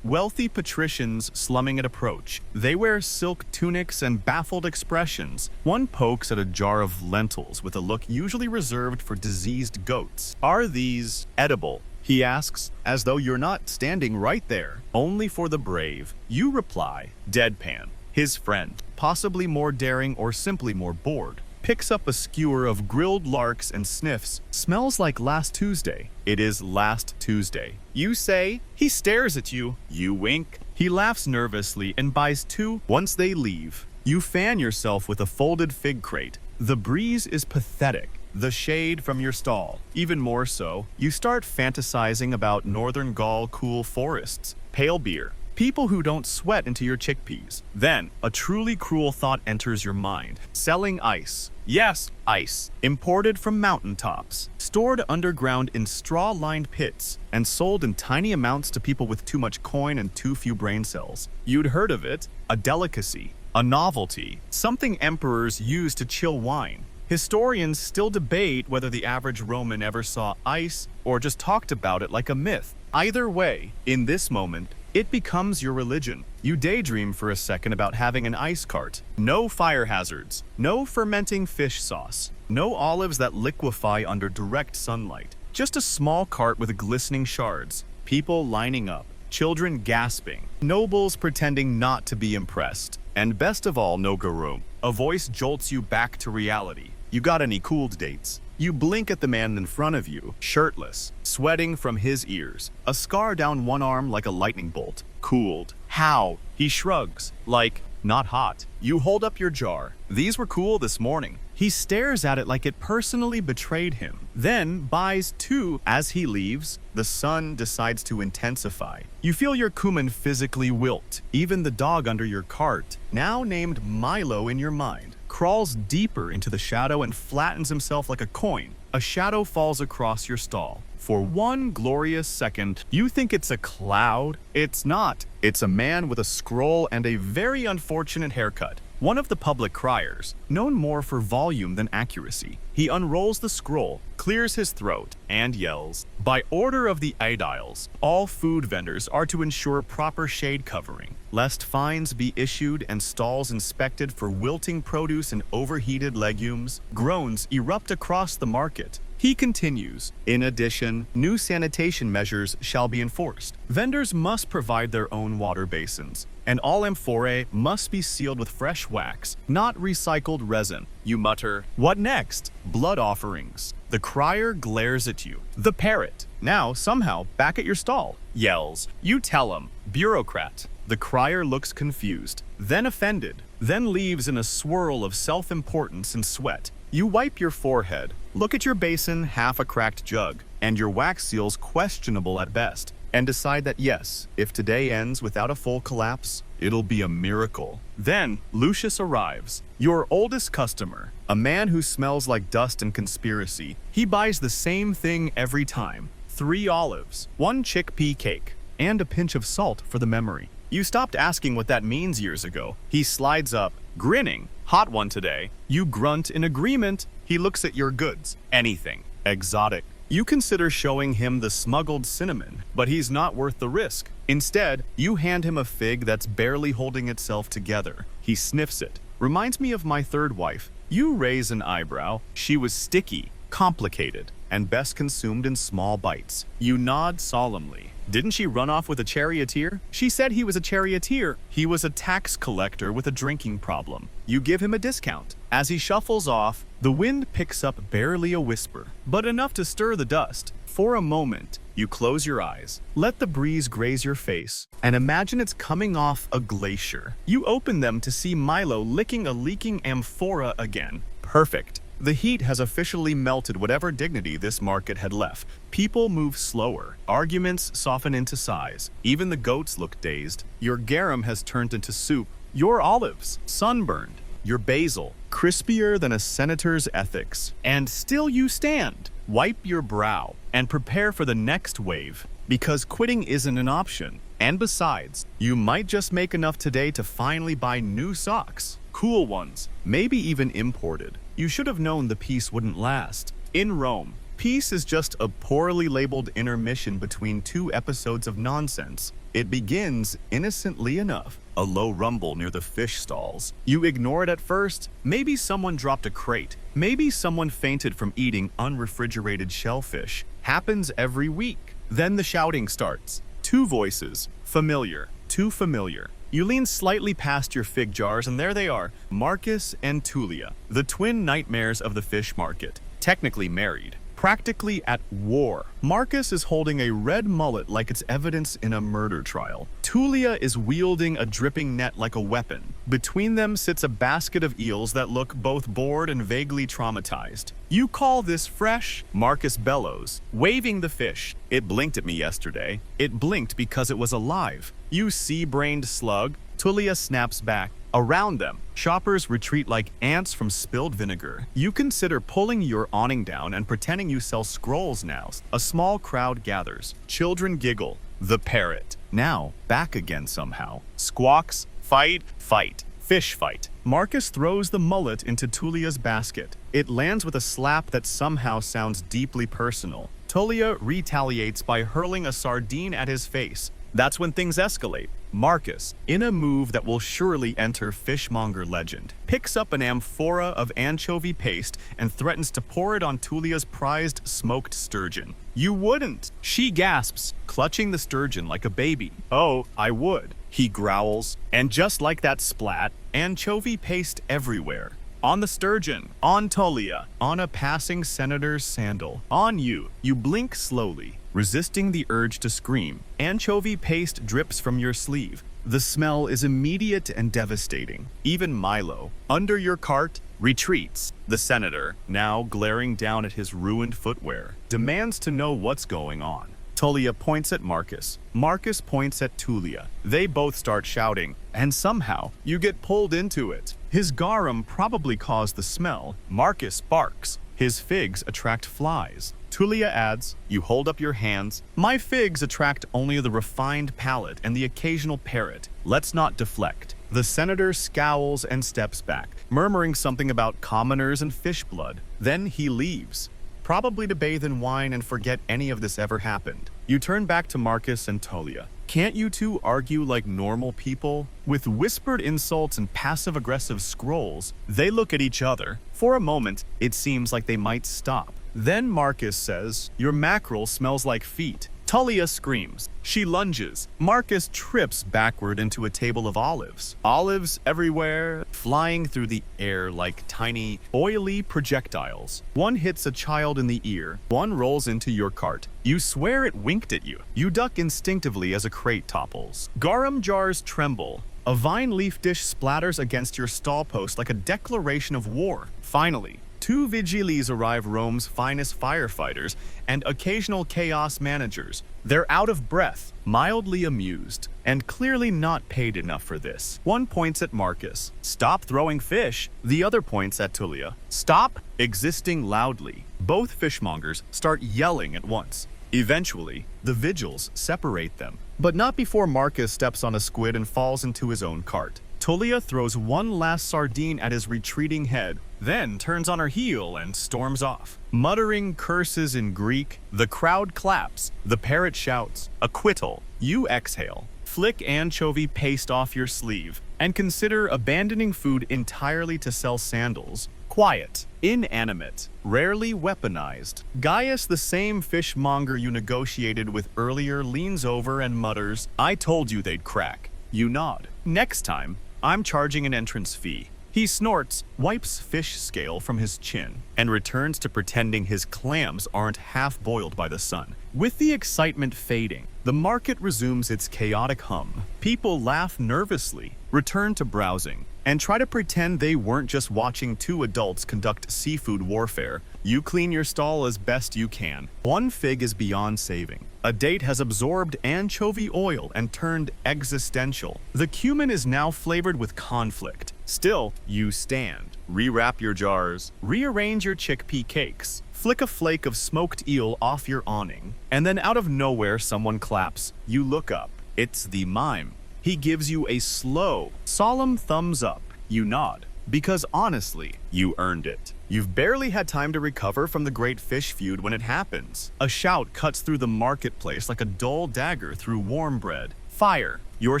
wealthy patricians slumming at approach. They wear silk tunics and baffled expressions. One pokes at a jar of lentils with a look usually reserved for diseased goats. "Are these edible?" he asks, as though you're not standing right there. Only for the brave. You reply, deadpan. His friend, possibly more daring or simply more bored, picks up a skewer of grilled larks and sniffs. "Smells like last Tuesday." It is last Tuesday. You say. He stares at you. You wink. He laughs nervously and buys two. Once they leave, you fan yourself with a folded fig crate. The breeze is pathetic. The shade from your stall. Even more so, you start fantasizing about northern Gaul cool forests, pale beer, people who don't sweat into your chickpeas. Then, a truly cruel thought enters your mind. Selling ice. Yes, ice. Imported from mountaintops. Stored underground in straw-lined pits, and sold in tiny amounts to people with too much coin and too few brain cells. You'd heard of it. A delicacy. A novelty. Something emperors use to chill wine. Historians still debate whether the average Roman ever saw ice or just talked about it like a myth. Either way, in this moment, it becomes your religion. You daydream for a second about having an ice cart. No fire hazards, no fermenting fish sauce, no olives that liquefy under direct sunlight. Just a small cart with glistening shards, people lining up, children gasping, nobles pretending not to be impressed. And best of all, no garum. A voice jolts you back to reality. You got any cooled dates? You blink at the man in front of you, shirtless, sweating from his ears, a scar down one arm like a lightning bolt. Cooled. How? He shrugs, like, not hot. You hold up your jar. These were cool this morning. He stares at it like it personally betrayed him, then buys two. As he leaves, the sun decides to intensify. You feel your cumin physically wilt. Even the dog under your cart, now named Milo in your mind, crawls deeper into the shadow and flattens himself like a coin. A shadow falls across your stall. For one glorious second, you think it's a cloud. It's not. It's a man with a scroll and a very unfortunate haircut. One of the public criers, known more for volume than accuracy. He unrolls the scroll, clears his throat, and yells, "By order of the aediles, all food vendors are to ensure proper shade covering, lest fines be issued and stalls inspected for wilting produce and overheated legumes." Groans erupt across the market. He continues, "In addition, new sanitation measures shall be enforced. Vendors must provide their own water basins, and all amphorae must be sealed with fresh wax, not recycled resin." You mutter, "What next?" "Blood offerings." The crier glares at you. The parrot, now somehow back at your stall, yells. You tell him, bureaucrat. The crier looks confused, then offended, then leaves in a swirl of self-importance and sweat. You wipe your forehead, look at your basin, half a cracked jug, and your wax seal's questionable at best, and decide that yes, if today ends without a full collapse, it'll be a miracle. Then Lucius arrives, your oldest customer, a man who smells like dust and conspiracy. He buys the same thing every time: 3 olives, 1 chickpea cake, and a pinch of salt for the memory. You stopped asking what that means years ago. He slides up, grinning. Hot one today. You grunt in agreement. He looks at your goods. Anything. Exotic. You consider showing him the smuggled cinnamon, but he's not worth the risk. Instead, you hand him a fig that's barely holding itself together. He sniffs it. Reminds me of my third wife. You raise an eyebrow. She was sticky, complicated, and best consumed in small bites. You nod solemnly. Didn't she run off with a charioteer? She said he was a charioteer. He was a tax collector with a drinking problem. You give him a discount. As he shuffles off, the wind picks up barely a whisper, but enough to stir the dust. For a moment, you close your eyes, let the breeze graze your face, and imagine it's coming off a glacier. You open them to see Milo licking a leaking amphora again. Perfect. The heat has officially melted whatever dignity this market had left. People move slower. Arguments soften into sighs. Even the goats look dazed. Your garum has turned into soup. Your olives, sunburned. Your basil, crispier than a senator's ethics. And still you stand. Wipe your brow and prepare for the next wave, because quitting isn't an option. And besides, you might just make enough today to finally buy new socks. Cool ones, maybe even imported. You should have known the peace wouldn't last. In Rome, peace is just a poorly labeled intermission between 2 episodes of nonsense. It begins, innocently enough, a low rumble near the fish stalls. You ignore it at first. Maybe someone dropped a crate. Maybe someone fainted from eating unrefrigerated shellfish. Happens every week. Then the shouting starts. 2 voices. Familiar. Too familiar. You lean slightly past your fig jars, and there they are, Marcus and Tullia, the twin nightmares of the fish market. Technically married, practically at war. Marcus is holding a red mullet like it's evidence in a murder trial. Tullia is wielding a dripping net like a weapon. Between them sits a basket of eels that look both bored and vaguely traumatized. You call this fresh? Marcus bellows, waving the fish. It blinked at me yesterday. It blinked because it was alive. You sea-brained slug. Tullia snaps back. Around them, shoppers retreat like ants from spilled vinegar. You consider pulling your awning down and pretending you sell scrolls now. A small crowd gathers. Children giggle. The parrot. Now, back again somehow. Squawks. Fight. Fight. Fish fight. Marcus throws the mullet into Tullia's basket. It lands with a slap that somehow sounds deeply personal. Tullia retaliates by hurling a sardine at his face. That's when things escalate. Marcus, in a move that will surely enter fishmonger legend, picks up an amphora of anchovy paste and threatens to pour it on Tullia's prized smoked sturgeon. You wouldn't! She gasps, clutching the sturgeon like a baby. Oh, I would. He growls, and just like that splat, anchovy paste everywhere. On the sturgeon, on Tullia, on a passing senator's sandal, on you. You blink slowly, resisting the urge to scream. Anchovy paste drips from your sleeve. The smell is immediate and devastating. Even Milo, under your cart, retreats. The senator, now glaring down at his ruined footwear, demands to know what's going on. Tullia points at Marcus. Marcus points at Tullia. They both start shouting, and somehow you get pulled into it. His garum probably caused the smell. Marcus barks. His figs attract flies. Tullia adds, you hold up your hands. My figs attract only the refined palate and the occasional parrot. Let's not deflect. The senator scowls and steps back, murmuring something about commoners and fish blood. Then he leaves, probably to bathe in wine and forget any of this ever happened. You turn back to Marcus and Tullia. Can't you two argue like normal people? With whispered insults and passive-aggressive scrolls, they look at each other. For a moment, it seems like they might stop. Then Marcus says, your mackerel smells like feet. Tullia screams. She lunges. Marcus trips backward into a table of olives. Olives everywhere, flying through the air like tiny, oily projectiles. One hits a child in the ear. One rolls into your cart. You swear it winked at you. You duck instinctively as a crate topples. Garum jars tremble. A vine leaf dish splatters against your stall post like a declaration of war. Finally, two vigiles arrive, Rome's finest firefighters and occasional chaos managers. They're out of breath, mildly amused, and clearly not paid enough for this. One points at Marcus. Stop throwing fish. The other points at Tullia. Stop existing loudly. Both fishmongers start yelling at once. Eventually, the vigils separate them, but not before Marcus steps on a squid and falls into his own cart. Tullia throws one last sardine at his retreating head, then turns on her heel and storms off. Muttering curses in Greek, the crowd claps. The parrot shouts, "Acquittal." You exhale, flick anchovy paste off your sleeve, and consider abandoning food entirely to sell sandals. Quiet, inanimate, rarely weaponized. Gaius, the same fishmonger you negotiated with earlier, leans over and mutters, "I told you they'd crack." You nod. "Next time, I'm charging an entrance fee." He snorts, wipes fish scale from his chin, and returns to pretending his clams aren't half-boiled by the sun. With the excitement fading, the market resumes its chaotic hum. People laugh nervously, return to browsing, and try to pretend they weren't just watching two adults conduct seafood warfare. You clean your stall as best you can. One fig is beyond saving. A date has absorbed anchovy oil and turned existential. The cumin is now flavored with conflict. Still, you stand. Rewrap your jars. Rearrange your chickpea cakes. Flick a flake of smoked eel off your awning. And then out of nowhere, someone claps. You look up. It's the mime. He gives you a slow, solemn thumbs up. You nod. Because honestly, you earned it. You've barely had time to recover from the great fish feud when it happens. A shout cuts through the marketplace like a dull dagger through warm bread. Fire. Your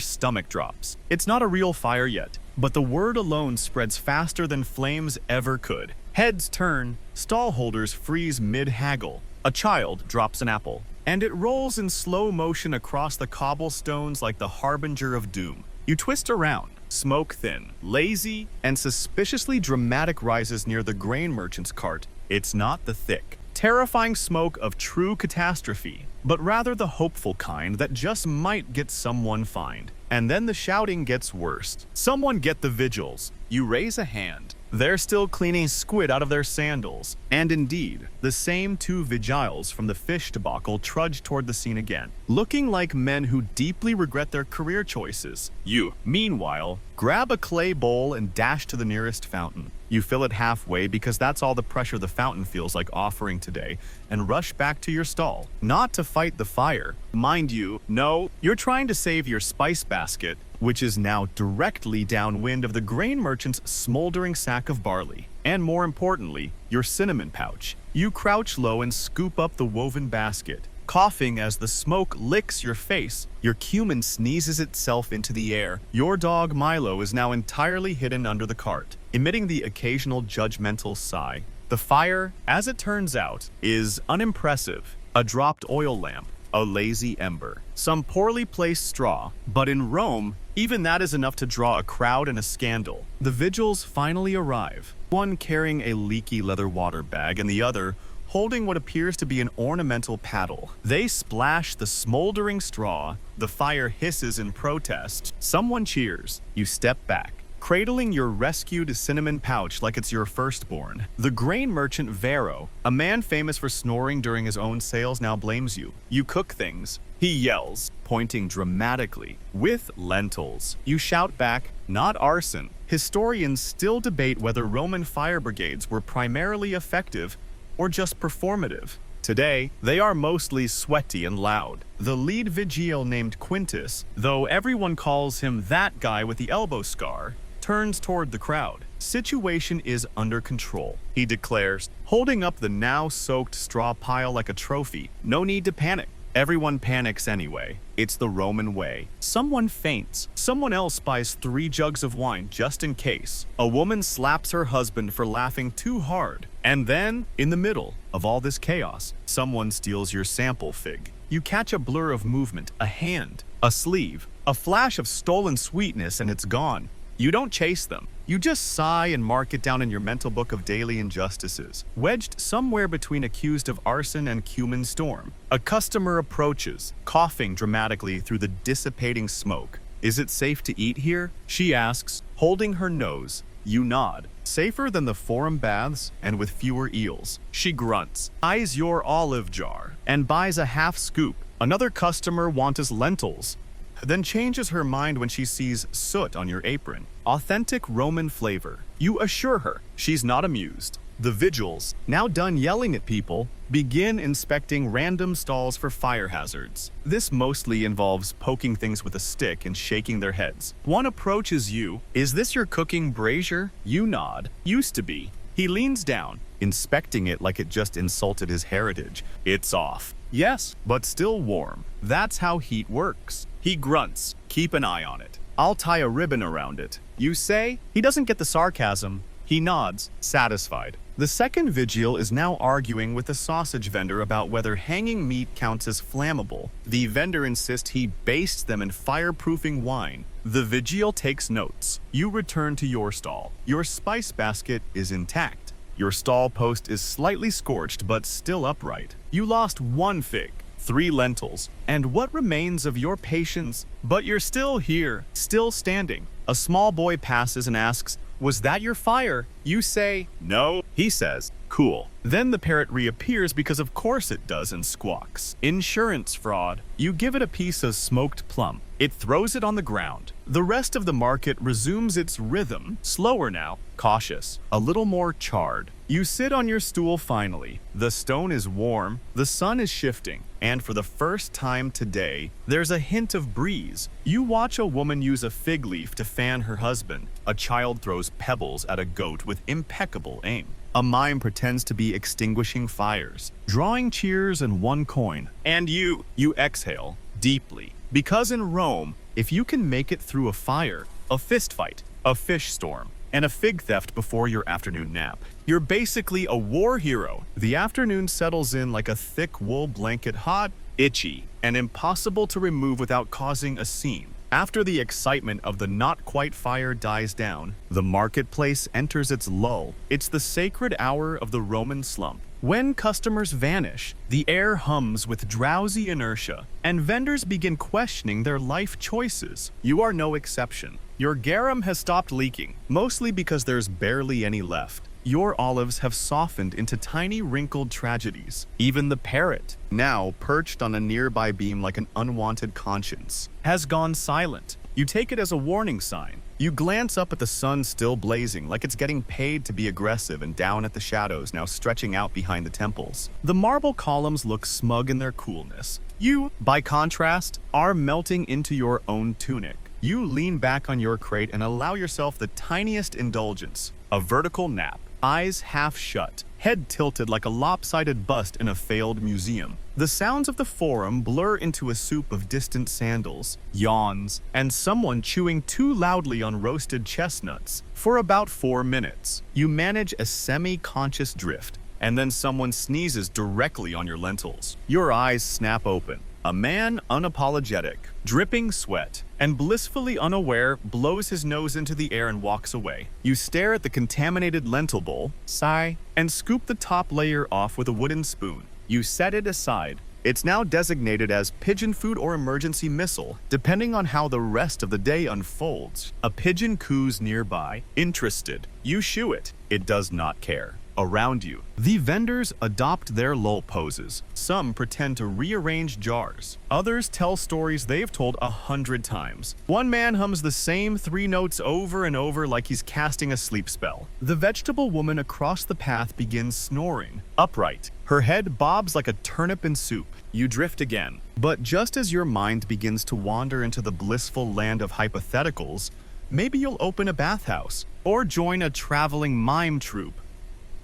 stomach drops. It's not a real fire yet, but the word alone spreads faster than flames ever could. Heads turn. Stallholders freeze mid-haggle. A child drops an apple, and it rolls in slow motion across the cobblestones like the harbinger of doom. You twist around. Smoke thin, lazy, and suspiciously dramatic rises near the grain merchant's cart. It's not the thick, terrifying smoke of true catastrophe, but rather the hopeful kind that just might get someone fined. And then the shouting gets worse. Someone get the vigils. You raise a hand. They're still cleaning squid out of their sandals. And indeed, the same two vigiles from the fish debacle trudge toward the scene again, looking like men who deeply regret their career choices. You, meanwhile, grab a clay bowl and dash to the nearest fountain. You fill it halfway because that's all the pressure the fountain feels like offering today, and rush back to your stall. Not to fight the fire. Mind you, no, you're trying to save your spice basket, which is now directly downwind of the grain merchant's smoldering sack of barley. And more importantly, your cinnamon pouch. You crouch low and scoop up the woven basket, coughing as the smoke licks your face. Your cumin sneezes itself into the air. Your dog Milo is now entirely hidden under the cart, emitting the occasional judgmental sigh. The fire, as it turns out, is unimpressive. A dropped oil lamp, a lazy ember, some poorly placed straw, but in Rome, even that is enough to draw a crowd and a scandal. The vigils finally arrive, one carrying a leaky leather water bag and the other holding what appears to be an ornamental paddle. They splash the smoldering straw. The fire hisses in protest. Someone cheers. You step back, cradling your rescued cinnamon pouch like it's your firstborn. The grain merchant Vero, a man famous for snoring during his own sales, now blames you. You cook things. He yells, pointing dramatically, with lentils. You shout back, not arson. Historians still debate whether Roman fire brigades were primarily effective or just performative. Today, they are mostly sweaty and loud. The lead vigil named Quintus, though everyone calls him that guy with the elbow scar, turns toward the crowd. Situation is under control, he declares, holding up the now soaked straw pile like a trophy. No need to panic. Everyone panics anyway. It's the Roman way. Someone faints. Someone else buys 3 jugs of wine just in case. A woman slaps her husband for laughing too hard. And then, in the middle of all this chaos, someone steals your sample fig. you catch a blur of movement, a hand, a sleeve, a flash of stolen sweetness, and it's gone. You don't chase them. You just sigh and mark it down in your mental book of daily injustices. Wedged somewhere between accused of arson and cumin storm, a customer approaches, coughing dramatically through the dissipating smoke. "Is it safe to eat here?" she asks, holding her nose. You nod. "Safer than the forum baths and with fewer eels." She grunts, eyes your olive jar, and buys a half scoop. Another customer wants lentils, then changes her mind when she sees soot on your apron. Authentic Roman flavor. You assure her. She's not amused. The vigils, now done yelling at people, begin inspecting random stalls for fire hazards. This mostly involves poking things with a stick and shaking their heads. One approaches you. "Is this your cooking brazier?" You nod. "Used to be." He leans down, inspecting it like it just insulted his heritage. "It's off." "Yes, but still warm. That's how heat works." He grunts. "Keep an eye on it. I'll tie a ribbon around it." You say. He doesn't get the sarcasm. He nods, satisfied. The second vigil is now arguing with the sausage vendor about whether hanging meat counts as flammable. The vendor insists he bastes them in fireproofing wine. The vigil takes notes. You return to your stall. Your spice basket is intact. Your stall post is slightly scorched but still upright. You lost 1 fig, 3 lentils, and what remains of your patience, but you're still here, still standing. A small boy passes and asks, "Was that your fire?" You say, "No." He says, "Cool." Then the parrot reappears because of course it does and squawks. Insurance fraud. You give it a piece of smoked plum. It throws it on the ground. The rest of the market resumes its rhythm, slower now, cautious, a little more charred. You sit on your stool finally. The stone is warm, the sun is shifting, and for the first time today, there's a hint of breeze. You watch a woman use a fig leaf to fan her husband. A child throws pebbles at a goat with impeccable aim. A mime pretends to be extinguishing fires, drawing cheers and 1 coin. And you exhale deeply. Because in Rome, if you can make it through a fire, a fist fight, a fish storm, and a fig theft before your afternoon nap, you're basically a war hero. The afternoon settles in like a thick wool blanket, hot, itchy, and impossible to remove without causing a scene. After the excitement of the not-quite fire dies down, the marketplace enters its lull. It's the sacred hour of the Roman slump. When customers vanish, the air hums with drowsy inertia, and vendors begin questioning their life choices. You are no exception. Your garum has stopped leaking, mostly because there's barely any left. Your olives have softened into tiny wrinkled tragedies. Even the parrot, now perched on a nearby beam like an unwanted conscience, has gone silent. You take it as a warning sign. You glance up at the sun still blazing, like it's getting paid to be aggressive, and down at the shadows now stretching out behind the temples. The marble columns look smug in their coolness. You, by contrast, are melting into your own tunic. You lean back on your crate and allow yourself the tiniest indulgence, a vertical nap. Eyes half shut, head tilted like a lopsided bust in a failed museum. The sounds of the forum blur into a soup of distant sandals, yawns, and someone chewing too loudly on roasted chestnuts. For about 4 minutes, you manage a semi-conscious drift, and then someone sneezes directly on your lentils. Your eyes snap open. A man, unapologetic, dripping sweat, and blissfully unaware, blows his nose into the air and walks away. You stare at the contaminated lentil bowl, sigh, and scoop the top layer off with a wooden spoon. You set it aside. It's now designated as pigeon food or emergency missile, depending on how the rest of the day unfolds. A pigeon coos nearby, interested. You shoo it. It does not care. Around you, the vendors adopt their lull poses. Some pretend to rearrange jars. Others tell stories they've told 100 times. One man hums the same 3 notes over and over like he's casting a sleep spell. The vegetable woman across the path begins snoring, upright. Her head bobs like a turnip in soup. You drift again. But just as your mind begins to wander into the blissful land of hypotheticals, maybe you'll open a bathhouse or join a traveling mime troupe.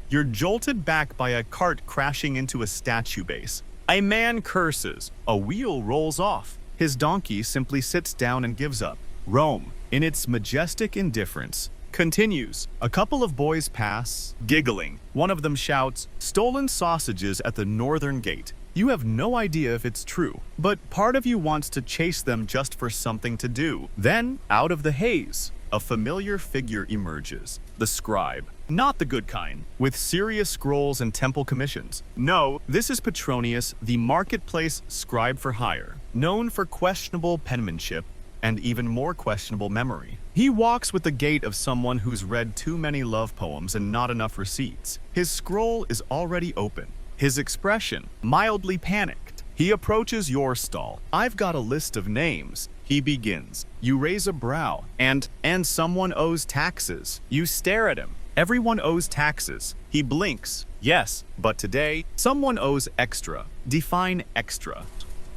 You're jolted back by a cart crashing into a statue base. A man curses. A wheel rolls off. His donkey simply sits down and gives up. Rome, in its majestic indifference, continues. A couple of boys pass, giggling. One of them shouts, "Stolen sausages at the northern gate." You have no idea if it's true, but part of you wants to chase them just for something to do. Then, out of the haze, a familiar figure emerges. The scribe. Not the good kind, with serious scrolls and temple commissions. No, this is Petronius, the marketplace scribe for hire, known for questionable penmanship and even more questionable memory. He walks with the gait of someone who's read too many love poems and not enough receipts. His scroll is already open. His expression, mildly panicked. He approaches your stall. "I've got a list of names," he begins. You raise a brow. And someone owes taxes. You stare at him. Everyone owes taxes. He blinks. Yes, but today, someone owes extra. Define extra.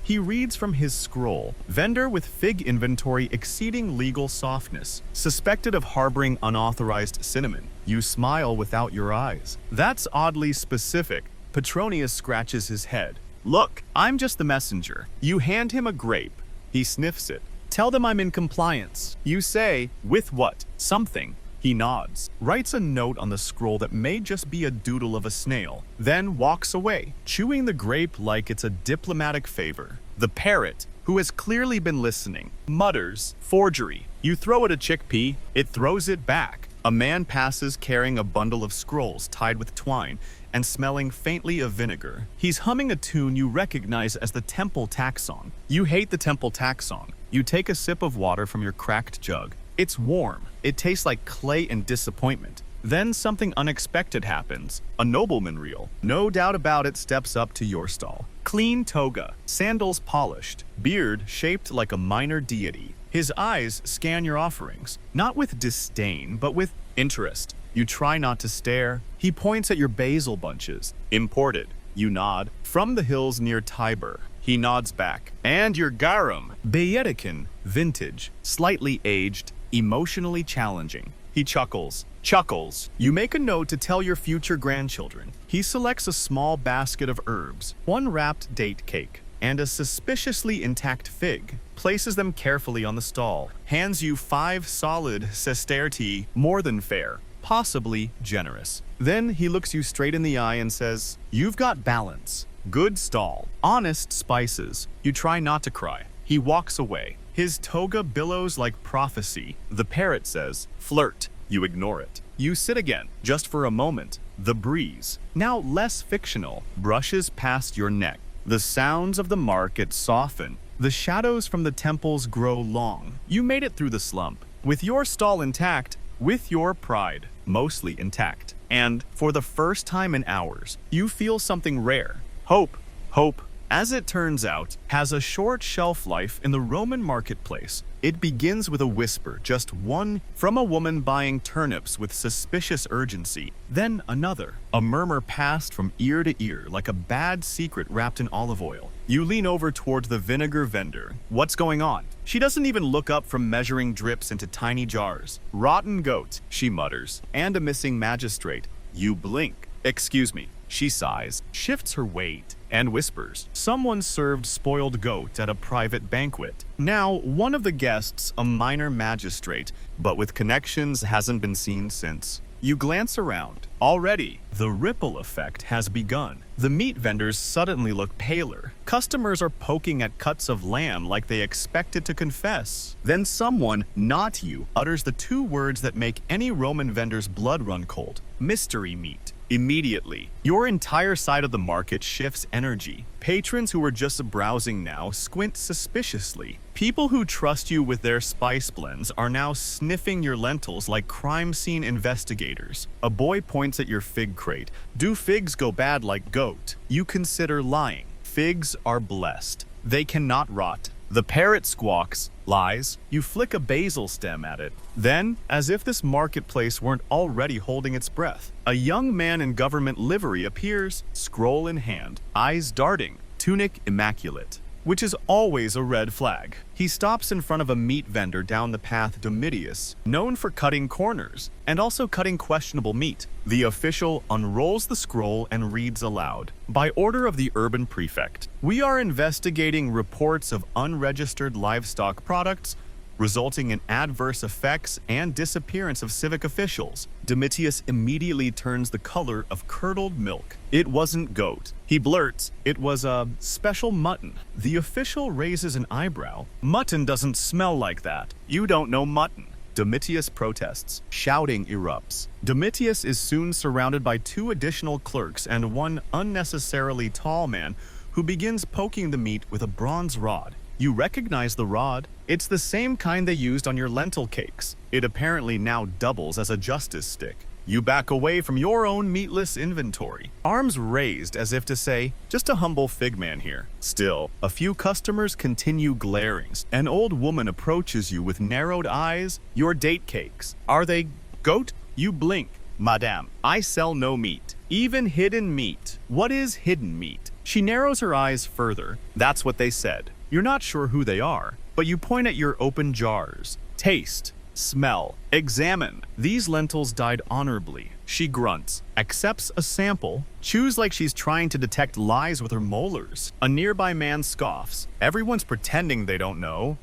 He reads from his scroll. Vendor with fig inventory exceeding legal softness. Suspected of harboring unauthorized cinnamon. You smile without your eyes. That's oddly specific. Petronius scratches his head. "Look, I'm just the messenger." You hand him a grape. He sniffs it. "Tell them I'm in compliance." You say, "With what?" "Something." He nods, writes a note on the scroll that may just be a doodle of a snail, then walks away, chewing the grape like it's a diplomatic favor. The parrot, who has clearly been listening, mutters, "Forgery." You throw it a chickpea, it throws it back. A man passes carrying a bundle of scrolls tied with twine and smelling faintly of vinegar. He's humming a tune you recognize as the temple tax song. You hate the temple tax song. You take a sip of water from your cracked jug. It's warm. It tastes like clay and disappointment. Then something unexpected happens. A nobleman reel, no doubt about it, steps up to your stall. Clean toga, sandals polished, beard shaped like a minor deity. His eyes scan your offerings, not with disdain, but with interest. You try not to stare. He points at your basil bunches. Imported. You nod. From the hills near Tiber. He nods back. And your garum. Baedekin. Vintage. Slightly aged. Emotionally challenging. He chuckles. You make a note to tell your future grandchildren. He selects a small basket of herbs, one wrapped date cake, and a suspiciously intact fig. Places them carefully on the stall. Hands you 5 solid sestertii, more than fair. Possibly generous. Then he looks you straight in the eye and says, "You've got balance. Good stall. Honest spices." You try not to cry. He walks away. His toga billows like prophecy. The parrot says, "Flirt." You ignore it. You sit again, just for a moment. The breeze, now less fictional, brushes past your neck. The sounds of the market soften. The shadows from the temples grow long. You made it through the slump. With your stall intact, with your pride mostly intact. And, for the first time in hours, you feel something rare. Hope. Hope, as it turns out, has a short shelf life in the Roman marketplace. It begins with a whisper, just one, from a woman buying turnips with suspicious urgency. Then another. A murmur passed from ear to ear like a bad secret wrapped in olive oil. You lean over towards the vinegar vendor. "What's going on?" She doesn't even look up from measuring drips into tiny jars. "Rotten goat," she mutters, "and a missing magistrate." You blink. "Excuse me." She sighs, shifts her weight, and whispers, "Someone served spoiled goat at a private banquet." Now, one of the guests, a minor magistrate, but with connections, hasn't been seen since. You glance around. Already, the ripple effect has begun. The meat vendors suddenly look paler. Customers are poking at cuts of lamb like they expected to confess. Then someone, not you, utters the 2 words that make any Roman vendor's blood run cold. "Mystery meat." Immediately, your entire side of the market shifts energy. Patrons who were just browsing now squint suspiciously. People who trust you with their spice blends are now sniffing your lentils like crime scene investigators. A boy points at your fig crate. "Do figs go bad like goat?" You consider lying. Figs are blessed. They cannot rot. The parrot squawks, lies. You flick a basil stem at it. Then, as if this marketplace weren't already holding its breath, a young man in government livery appears, scroll in hand, eyes darting, tunic immaculate, which is always a red flag. He stops in front of a meat vendor down the path Domitius, known for cutting corners, and also cutting questionable meat. The official unrolls the scroll and reads aloud. "By order of the urban prefect, we are investigating reports of unregistered livestock products resulting in adverse effects and disappearance of civic officials. Domitius immediately turns the color of curdled milk. It wasn't goat. He blurts, "It was a special mutton." The official raises an eyebrow. "Mutton doesn't smell like that. You don't know mutton." Domitius protests. Shouting erupts. Domitius is soon surrounded by 2 additional clerks and one unnecessarily tall man who begins poking the meat with a bronze rod. You recognize the rod. It's the same kind they used on your lentil cakes. It apparently now doubles as a justice stick. You back away from your own meatless inventory, arms raised as if to say, "Just a humble fig man here." Still, a few customers continue glaring. An old woman approaches you with narrowed eyes. "Your date cakes. Are they goat?" You blink. "Madame, I sell no meat, even hidden meat." "What is hidden meat?" She narrows her eyes further. "That's what they said." You're not sure who they are, but you point at your open jars. "Taste. Smell. Examine. These lentils died honorably." She grunts, accepts a sample, chews like she's trying to detect lies with her molars. A nearby man scoffs. "Everyone's pretending they don't know."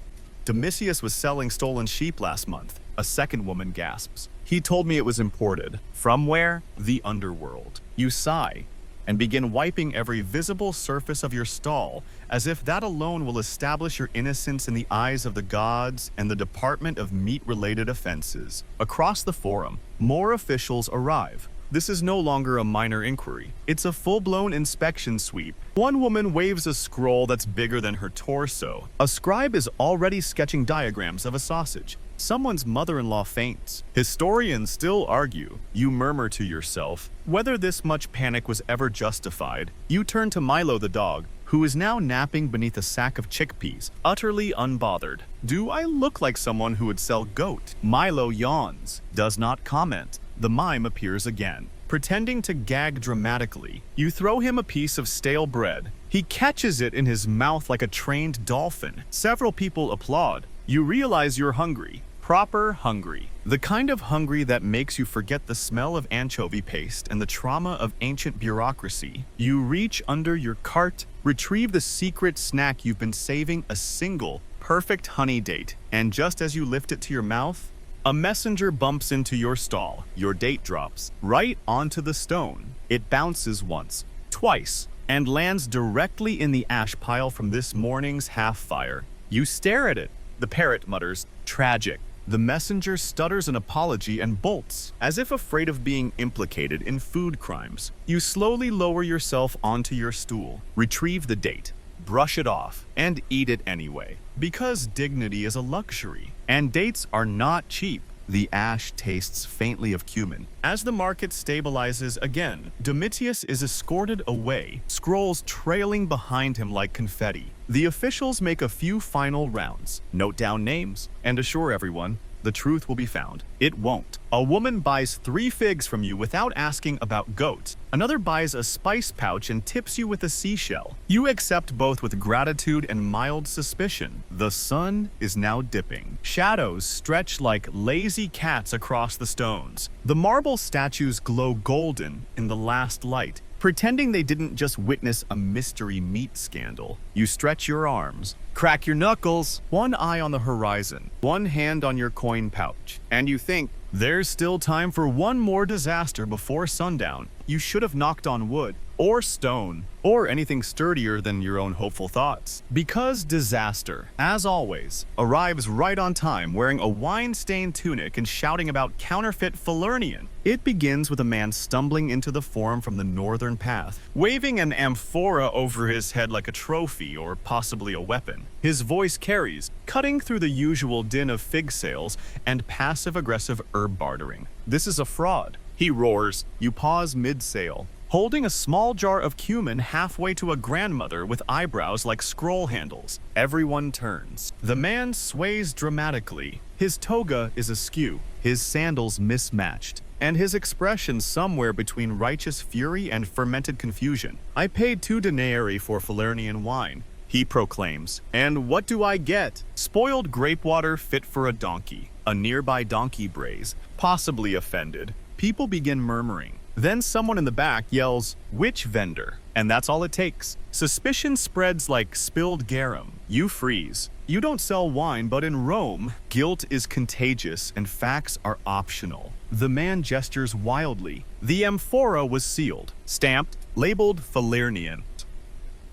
"Domitius was selling stolen sheep last month." A second woman gasps. "He told me it was imported." "From where?" "The underworld." You sigh and begin wiping every visible surface of your stall, as if that alone will establish your innocence in the eyes of the gods and the Department of Meat-Related Offenses. Across the forum, more officials arrive. This is no longer a minor inquiry. It's a full-blown inspection sweep. One woman waves a scroll that's bigger than her torso. A scribe is already sketching diagrams of a sausage. Someone's mother-in-law faints. Historians still argue. You murmur to yourself. Whether this much panic was ever justified, you turn to Milo the dog, who is now napping beneath a sack of chickpeas, utterly unbothered. "Do I look like someone who would sell goat?" Milo yawns, does not comment. The mime appears again. Pretending to gag dramatically, you throw him a piece of stale bread. He catches it in his mouth like a trained dolphin. Several people applaud. You realize you're hungry. Proper hungry. The kind of hungry that makes you forget the smell of anchovy paste and the trauma of ancient bureaucracy. You reach under your cart, retrieve the secret snack you've been saving, a single, perfect honey date, and just as you lift it to your mouth, a messenger bumps into your stall. Your date drops right onto the stone. It bounces once, twice, and lands directly in the ash pile from this morning's half-fire. You stare at it. The parrot mutters, "Tragic." The messenger stutters an apology and bolts, as if afraid of being implicated in food crimes. You slowly lower yourself onto your stool, retrieve the date, brush it off, and eat it anyway. Because dignity is a luxury, and dates are not cheap. The ash tastes faintly of cumin. As the market stabilizes again, Domitius is escorted away, scrolls trailing behind him like confetti. The officials make a few final rounds, note down names, and assure everyone the truth will be found. It won't. A woman buys 3 figs from you without asking about goats. Another buys a spice pouch and tips you with a seashell. You accept both with gratitude and mild suspicion. The sun is now dipping. Shadows stretch like lazy cats across the stones. The marble statues glow golden in the last light, pretending they didn't just witness a mystery meat scandal. You stretch your arms, crack your knuckles, one eye on the horizon, one hand on your coin pouch, and you think, there's still time for one more disaster before sundown. You should have knocked on wood, or stone, or anything sturdier than your own hopeful thoughts. Because disaster, as always, arrives right on time wearing a wine-stained tunic and shouting about counterfeit Falernian. It begins with a man stumbling into the forum from the northern path, waving an amphora over his head like a trophy or possibly a weapon. His voice carries, cutting through the usual din of fig sales and passive-aggressive herb bartering. This is a fraud. He roars. You pause mid-sale, holding a small jar of cumin halfway to a grandmother with eyebrows like scroll handles. Everyone turns. The man sways dramatically. His toga is askew, his sandals mismatched, and his expression somewhere between righteous fury and fermented confusion. I paid 2 denarii for Falernian wine, he proclaims. And what do I get? Spoiled grape water fit for a donkey. A nearby donkey brays, possibly offended. People begin murmuring. Then someone in the back yells, "Which vendor?" And that's all it takes. Suspicion spreads like spilled garum. You freeze. You don't sell wine, but in Rome, guilt is contagious and facts are optional. The man gestures wildly. The amphora was sealed, stamped, labeled Falernian,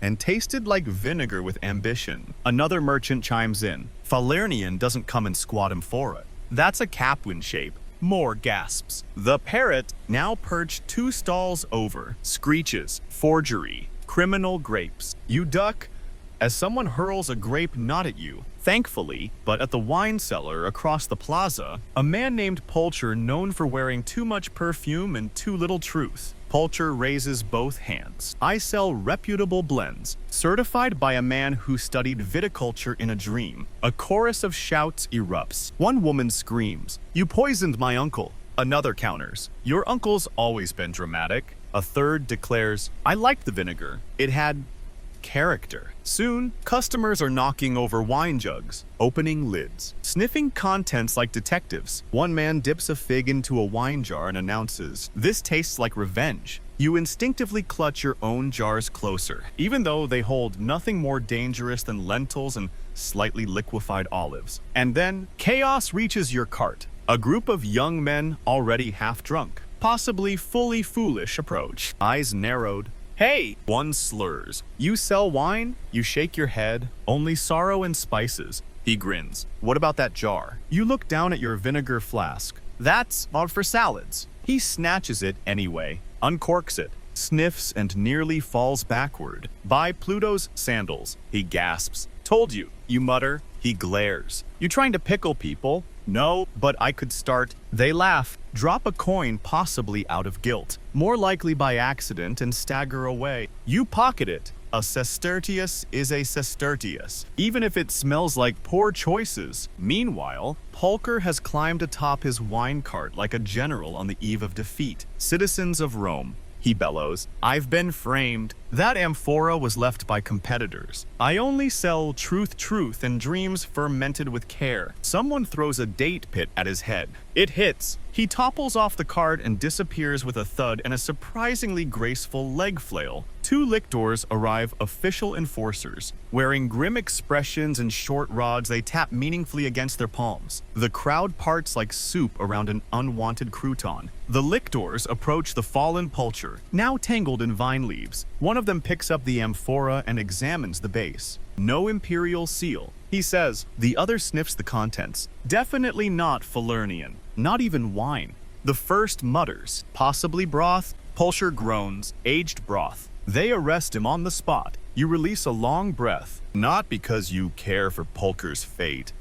and tasted like vinegar with ambition. Another merchant chimes in. Falernian doesn't come in squat amphora. That's a Capwin shape. More gasps. The parrot, now perched 2 stalls over, screeches, forgery, criminal grapes. You duck as someone hurls a grape not at you, thankfully, but at the wine cellar across the plaza, a man named Pulcher known for wearing too much perfume and too little truth. Pulcher raises both hands. I sell reputable blends, certified by a man who studied viticulture in a dream. A chorus of shouts erupts. One woman screams, "You poisoned my uncle." Another counters, "Your uncle's always been dramatic." A third declares, "I liked the vinegar. It had character." Soon, customers are knocking over wine jugs, opening lids, sniffing contents like detectives. One man dips a fig into a wine jar and announces, "This tastes like revenge." You instinctively clutch your own jars closer, even though they hold nothing more dangerous than lentils and slightly liquefied olives. And then, chaos reaches your cart. A group of young men already half drunk, possibly fully foolish approach. Eyes narrowed. "Hey!" One slurs. "You sell wine?" You shake your head. "Only sorrow and spices." He grins. "What about that jar?" You look down at your vinegar flask. "That's all for salads." He snatches it anyway, uncorks it, sniffs and nearly falls backward. "Buy Pluto's sandals." He gasps. "Told you." You mutter. He glares. "You trying to pickle people?" "No, but I could start." They laugh, drop a coin possibly out of guilt, more likely by accident, and stagger away. You pocket it. A sestertius is a sestertius, even if it smells like poor choices. Meanwhile, Pulcher has climbed atop his wine cart like a general on the eve of defeat. "Citizens of Rome," he bellows, "I've been framed. That amphora was left by competitors. I only sell truth, and dreams fermented with care." Someone throws a date pit at his head. It hits. He topples off the cart and disappears with a thud and a surprisingly graceful leg flail. 2 lictors arrive, official enforcers. Wearing grim expressions and short rods, they tap meaningfully against their palms. The crowd parts like soup around an unwanted crouton. The lictors approach the fallen Pulcher, now tangled in vine leaves. One of them picks up the amphora and examines the base. No imperial seal. He says. The other sniffs the contents. Definitely not Falernian. Not even wine. The first mutters, "Possibly broth." Pulcher groans, "Aged broth." They arrest him on the spot. You release a long breath, not because you care for Pulcher's fate.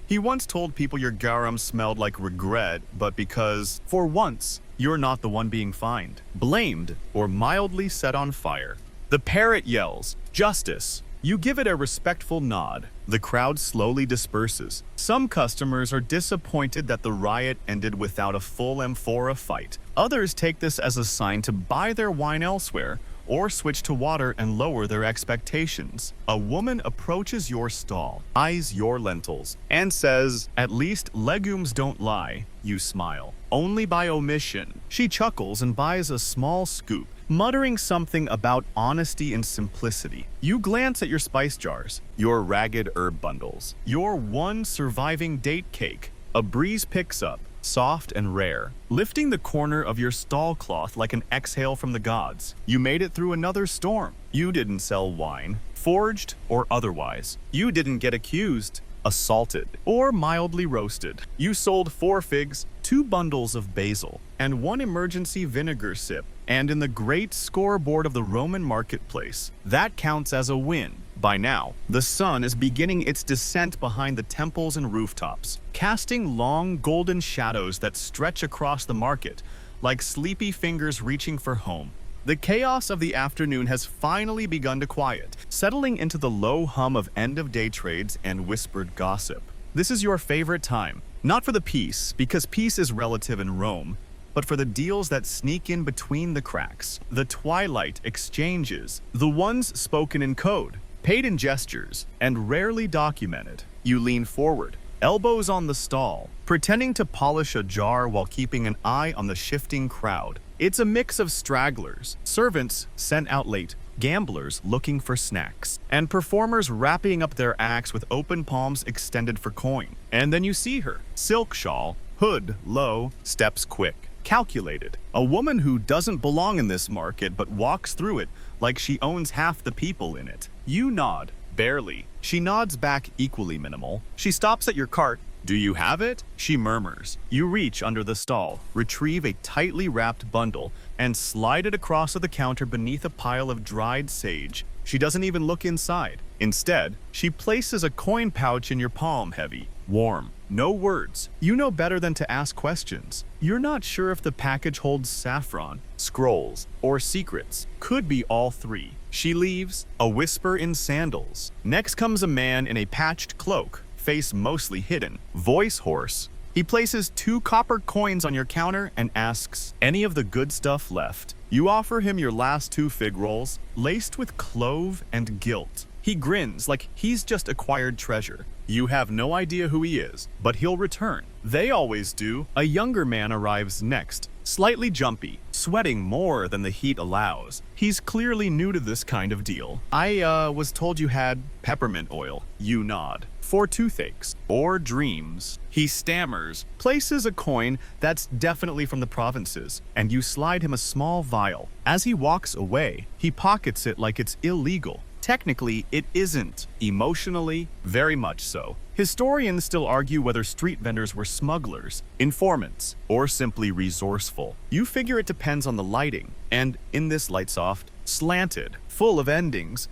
He once told people your garum smelled like regret, but because, for once, you're not the one being fined, blamed, or mildly set on fire. The parrot yells, "Justice." You give it a respectful nod. The crowd slowly disperses. Some customers are disappointed that the riot ended without a full amphora fight. Others take this as a sign to buy their wine elsewhere or switch to water and lower their expectations. A woman approaches your stall, eyes your lentils, and says, "At least legumes don't lie." You smile. "Only by omission." She chuckles and buys a small scoop, muttering something about honesty and simplicity. You glance at your spice jars, your ragged herb bundles, your one surviving date cake. A breeze picks up, soft and rare, lifting the corner of your stall cloth like an exhale from the gods. You made it through another storm. You didn't sell wine, forged or otherwise. You didn't get accused, assaulted, or mildly roasted. You sold 4 figs, 2 bundles of basil, and 1 emergency vinegar sip. And in the great scoreboard of the Roman marketplace, that counts as a win. By now, the sun is beginning its descent behind the temples and rooftops, casting long golden shadows that stretch across the market, like sleepy fingers reaching for home. The chaos of the afternoon has finally begun to quiet, settling into the low hum of end-of-day trades and whispered gossip. This is your favorite time, not for the peace, because peace is relative in Rome, but for the deals that sneak in between the cracks, the twilight exchanges, the ones spoken in code, paid in gestures, and rarely documented. You lean forward, elbows on the stall, pretending to polish a jar while keeping an eye on the shifting crowd. It's a mix of stragglers, servants sent out late, gamblers looking for snacks, and performers wrapping up their acts with open palms extended for coin. And then you see her, silk shawl, hood low, steps quick. Calculated. A woman who doesn't belong in this market but walks through it like she owns half the people in it. You nod. Barely. She nods back equally minimal. She stops at your cart. Do you have it? She murmurs. You reach under the stall, retrieve a tightly wrapped bundle, and slide it across the counter beneath a pile of dried sage. She doesn't even look inside. Instead, she places a coin pouch in your palm, heavy, warm. No words. You know better than to ask questions. You're not sure if the package holds saffron, scrolls, or secrets. Could be all three. She leaves, a whisper in sandals. Next comes a man in a patched cloak, face mostly hidden, voice hoarse. He places 2 copper coins on your counter and asks, any of the good stuff left? You offer him your last 2 fig rolls, laced with clove and gilt. He grins like he's just acquired treasure. You have no idea who he is, but he'll return. They always do. A younger man arrives next, slightly jumpy, sweating more than the heat allows. He's clearly new to this kind of deal. I was told you had peppermint oil. You nod. For toothaches or dreams. He stammers, places a coin that's definitely from the provinces, and you slide him a small vial. As he walks away, he pockets it like it's illegal. Technically, it isn't. Emotionally, very much so. Historians still argue whether street vendors were smugglers, informants, or simply resourceful. You figure it depends on the lighting, and in this light-soft, slanted, full of endings,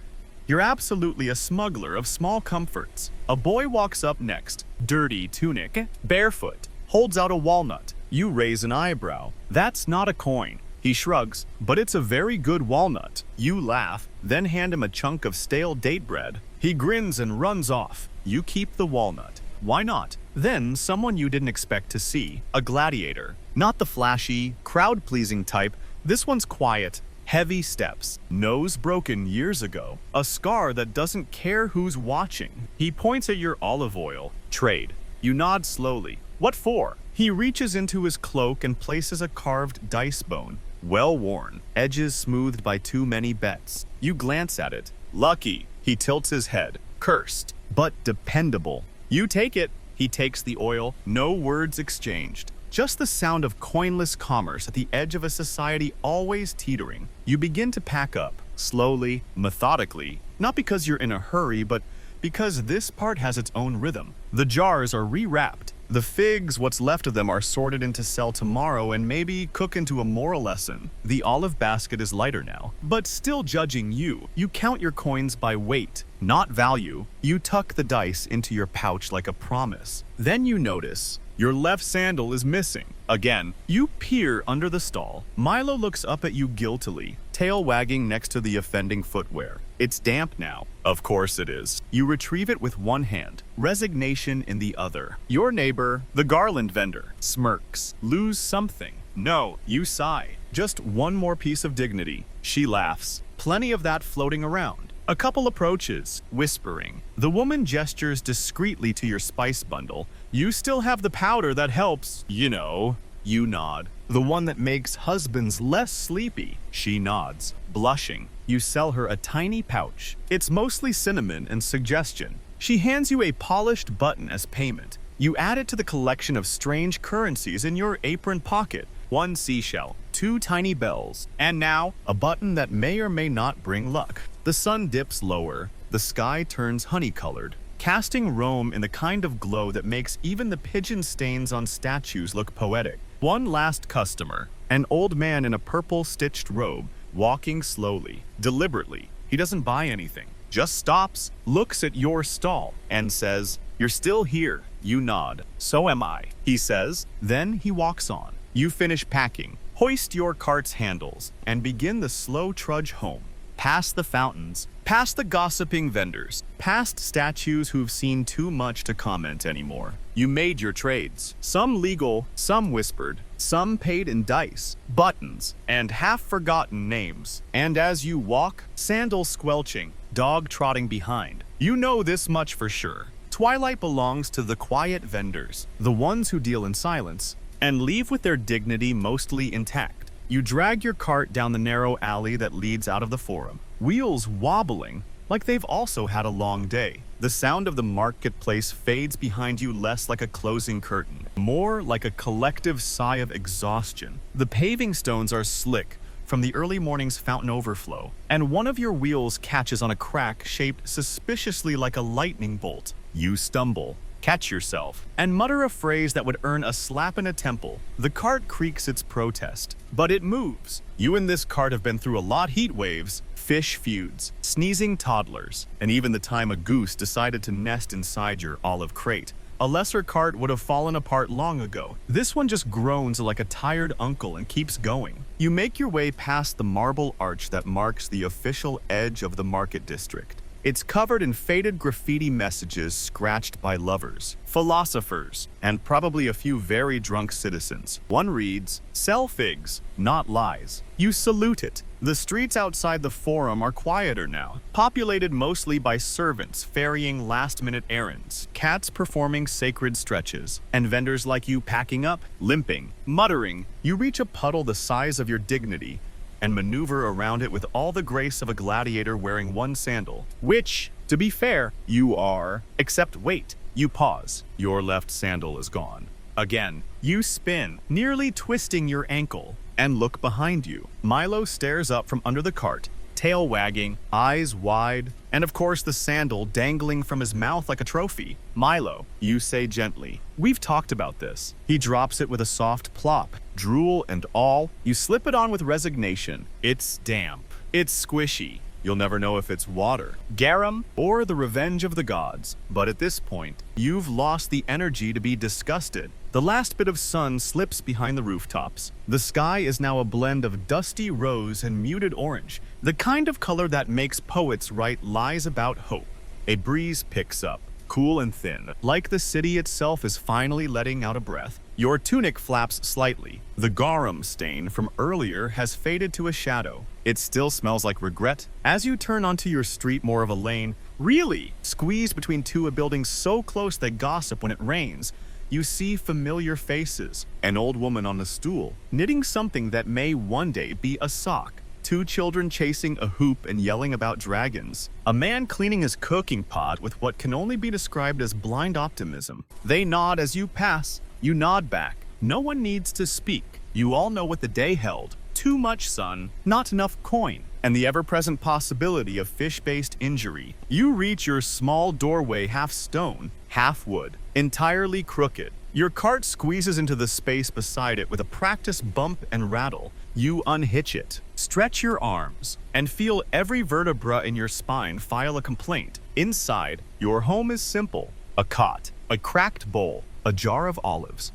you're absolutely a smuggler of small comforts. A boy walks up next, dirty tunic, barefoot, holds out a walnut. You raise an eyebrow. That's not a coin. He shrugs, but it's a very good walnut. You laugh, then hand him a chunk of stale date bread. He grins and runs off. You keep the walnut. Why not? Then someone you didn't expect to see, a gladiator. Not the flashy, crowd-pleasing type. This one's quiet, heavy steps, nose broken years ago, a scar that doesn't care who's watching. He points at your olive oil. Trade. You nod slowly. What for? He reaches into his cloak and places a carved dice bone. Well worn, edges smoothed by too many bets. You glance at it. Lucky. He tilts his head. Cursed, but dependable. You take it. He takes the oil. No words exchanged. Just the sound of coinless commerce at the edge of a society always teetering. You begin to pack up, slowly, methodically, not because you're in a hurry, but because this part has its own rhythm. The jars are rewrapped. The figs, what's left of them, are sorted into sell tomorrow and maybe cook into a moral lesson. The olive basket is lighter now, but still judging you. You count your coins by weight, not value. You tuck the dice into your pouch like a promise. Then you notice your left sandal is missing. Again, you peer under the stall. Milo looks up at you guiltily, tail wagging next to the offending footwear. It's damp now. Of course it is. You retrieve it with one hand, resignation in the other. Your neighbor, the garland vendor, smirks. Lose something. No, you sigh. Just one more piece of dignity. She laughs. Plenty of that floating around. A couple approaches, whispering. The woman gestures discreetly to your spice bundle. You still have the powder that helps, you know. You nod. The one that makes husbands less sleepy. She nods, blushing. You sell her a tiny pouch. It's mostly cinnamon and suggestion. She hands you a polished button as payment. You add it to the collection of strange currencies in your apron pocket. 1 seashell, 2 tiny bells, and now a button that may or may not bring luck. The sun dips lower. The sky turns honey-colored, casting Rome in the kind of glow that makes even the pigeon stains on statues look poetic. One last customer, an old man in a purple-stitched robe, walking slowly, deliberately. He doesn't buy anything, just stops, looks at your stall, and says, "You're still here." You nod. "So am I," he says. Then he walks on. You finish packing, hoist your cart's handles, and begin the slow trudge home. Past the fountains, past the gossiping vendors, past statues who've seen too much to comment anymore. You made your trades. Some legal, some whispered, some paid in dice, buttons, and half-forgotten names. And as you walk, sandals squelching, dog trotting behind, you know this much for sure. Twilight belongs to the quiet vendors, the ones who deal in silence, and leave with their dignity mostly intact. You drag your cart down the narrow alley that leads out of the forum. wheels wobbling like they've also had a long day. The sound of the marketplace fades behind you less like a closing curtain, more like a collective sigh of exhaustion. The paving stones are slick from the early morning's fountain overflow, and one of your wheels catches on a crack shaped suspiciously like a lightning bolt. You stumble, catch yourself, and mutter a phrase that would earn a slap in a temple. The cart creaks its protest, but it moves. You and this cart have been through a lot: heat waves, fish feuds, sneezing toddlers, and even the time a goose decided to nest inside your olive crate. A lesser cart would have fallen apart long ago. This one just groans like a tired uncle and keeps going. You make your way past the marble arch that marks the official edge of the market district. It's covered in faded graffiti messages scratched by lovers, philosophers, and probably a few very drunk citizens. One reads, "Sell figs, not lies." You salute it. The streets outside the Forum are quieter now, populated mostly by servants ferrying last-minute errands, cats performing sacred stretches, and vendors like you packing up, limping, muttering. You reach a puddle the size of your dignity and maneuver around it with all the grace of a gladiator wearing one sandal, which, to be fair, you are. Except wait, you pause. Your left sandal is gone. Again, you spin, nearly twisting your ankle, and look behind you. Milo stares up from under the cart, tail wagging, eyes wide, and of course the sandal dangling from his mouth like a trophy. "Milo," you say gently. "We've talked about this." He drops it with a soft plop. Drool and all, you slip it on with resignation. It's damp. It's squishy. You'll never know if it's water, garum, or the revenge of the gods. But at this point, you've lost the energy to be disgusted. The last bit of sun slips behind the rooftops. The sky is now a blend of dusty rose and muted orange, the kind of color that makes poets write lies about hope. A breeze picks up, cool and thin, like the city itself is finally letting out a breath. Your tunic flaps slightly. The garum stain from earlier has faded to a shadow. It still smells like regret. As you turn onto your street, more of a lane, really squeezed between two buildings so close they gossip when it rains, you see familiar faces. An old woman on a stool, knitting something that may one day be a sock. Two children chasing a hoop and yelling about dragons. A man cleaning his cooking pot with what can only be described as blind optimism. They nod as you pass. You nod back. No one needs to speak. You all know what the day held. Too much sun, not enough coin, and the ever-present possibility of fish-based injury. You reach your small doorway, half stone, half wood, entirely crooked. Your cart squeezes into the space beside it with a practice bump and rattle. You unhitch it, stretch your arms, and feel every vertebra in your spine file a complaint. Inside, your home is simple. A cot, a cracked bowl, a jar of olives.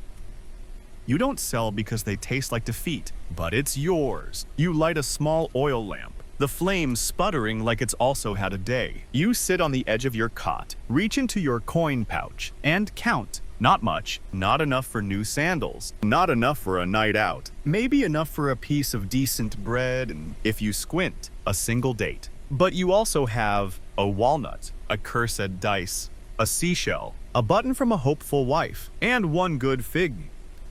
You don't sell because they taste like defeat, but it's yours. You light a small oil lamp, the flames sputtering like it's also had a day. You sit on the edge of your cot, reach into your coin pouch, and count. Not much, not enough for new sandals, not enough for a night out, maybe enough for a piece of decent bread and, if you squint, a single date. But you also have a walnut, a cursed dice, a seashell, a button from a hopeful wife, and one good fig.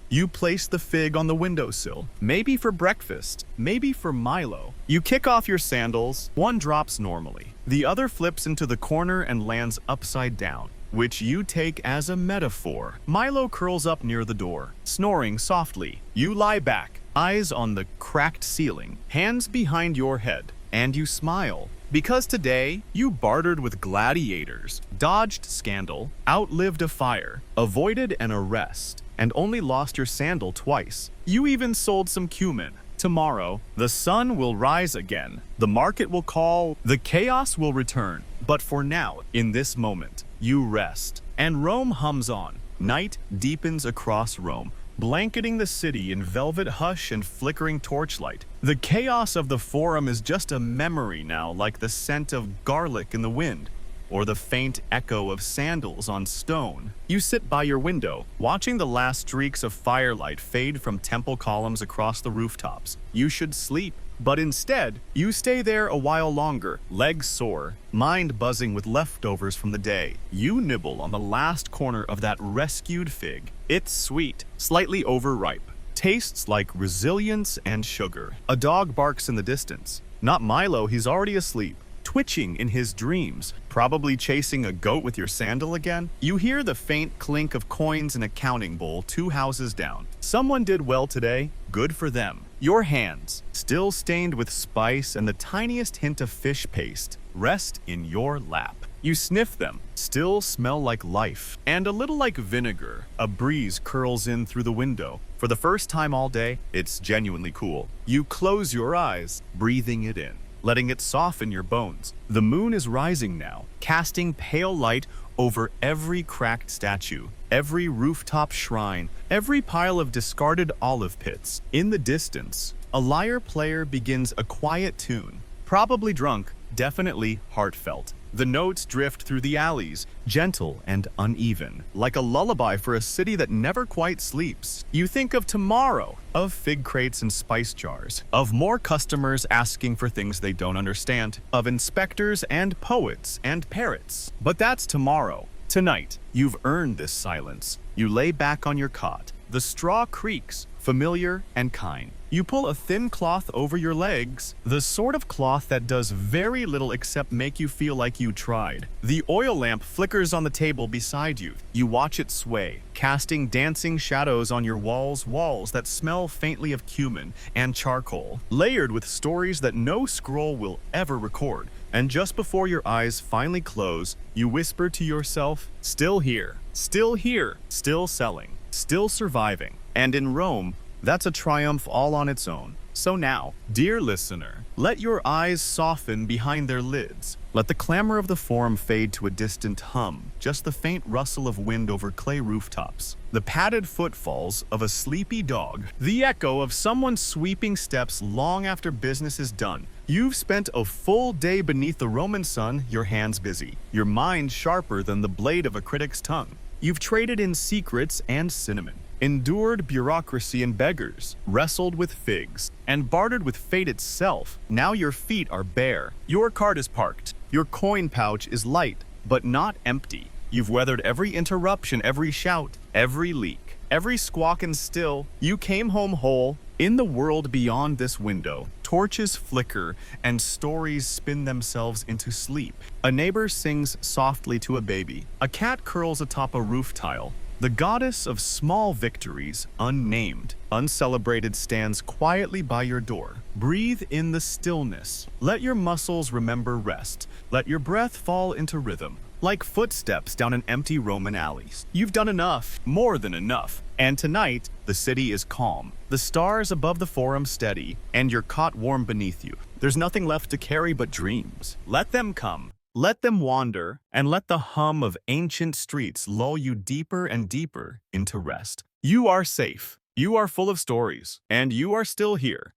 You place the fig on the windowsill, maybe for breakfast, maybe for Milo. You kick off your sandals, one drops normally. The other flips into the corner and lands upside down, which you take as a metaphor. Milo curls up near the door, snoring softly. You lie back, eyes on the cracked ceiling, hands behind your head, and you smile. Because today, you bartered with gladiators, dodged scandal, outlived a fire, avoided an arrest, and only lost your sandal twice. You even sold some cumin. Tomorrow, the sun will rise again. The market will call. The chaos will return. But for now, in this moment, you rest. And Rome hums on. Night deepens across Rome, blanketing the city in velvet hush and flickering torchlight. The chaos of the Forum is just a memory now, like the scent of garlic in the wind, or the faint echo of sandals on stone. You sit by your window, watching the last streaks of firelight fade from temple columns across the rooftops. You should sleep, but instead, you stay there a while longer, legs sore, mind buzzing with leftovers from the day. You nibble on the last corner of that rescued fig. It's sweet, slightly overripe, tastes like resilience and sugar. A dog barks in the distance. Not Milo, he's already asleep, twitching in his dreams, probably chasing a goat with your sandal again. You hear the faint clink of coins in a counting bowl 2 houses down. Someone did well today, good for them. Your hands, still stained with spice and the tiniest hint of fish paste, rest in your lap. You sniff them, still smell like life, and a little like vinegar. A breeze curls in through the window. For the first time all day, it's genuinely cool. You close your eyes, breathing it in, letting it soften your bones. The moon is rising now, casting pale light over every cracked statue, every rooftop shrine, every pile of discarded olive pits. In the distance, a lyre player begins a quiet tune, probably drunk, definitely heartfelt. The notes drift through the alleys, gentle and uneven, like a lullaby for a city that never quite sleeps. You think of tomorrow, of fig crates and spice jars, of more customers asking for things they don't understand, of inspectors and poets and parrots. But that's tomorrow. Tonight, you've earned this silence. You lay back on your cot. The straw creaks, familiar and kind. You pull a thin cloth over your legs, the sort of cloth that does very little except make you feel like you tried. The oil lamp flickers on the table beside you. You watch it sway, casting dancing shadows on your walls that smell faintly of cumin and charcoal, layered with stories that no scroll will ever record. And just before your eyes finally close, you whisper to yourself, still here, still selling, still surviving. And in Rome, that's a triumph all on its own. So now, dear listener, let your eyes soften behind their lids. Let the clamor of the forum fade to a distant hum, just the faint rustle of wind over clay rooftops, the padded footfalls of a sleepy dog, the echo of someone sweeping steps long after business is done. You've spent a full day beneath the Roman sun, your hands busy, your mind sharper than the blade of a critic's tongue. You've traded in secrets and cinnamon, endured bureaucracy and beggars, wrestled with figs, and bartered with fate itself. Now your feet are bare. Your cart is parked. Your coin pouch is light, but not empty. You've weathered every interruption, every shout, every leak, every squawk, and still, you came home whole. In the world beyond this window, torches flicker and stories spin themselves into sleep. A neighbor sings softly to a baby. A cat curls atop a roof tile. The goddess of small victories, unnamed, uncelebrated, stands quietly by your door. Breathe in the stillness. Let your muscles remember rest. Let your breath fall into rhythm, like footsteps down an empty Roman alley. You've done enough, more than enough. And tonight, the city is calm. The stars above the forum steady, and your cot warm beneath you. There's nothing left to carry but dreams. Let them come. Let them wander, and let the hum of ancient streets lull you deeper and deeper into rest. You are safe, you are full of stories, and you are still here.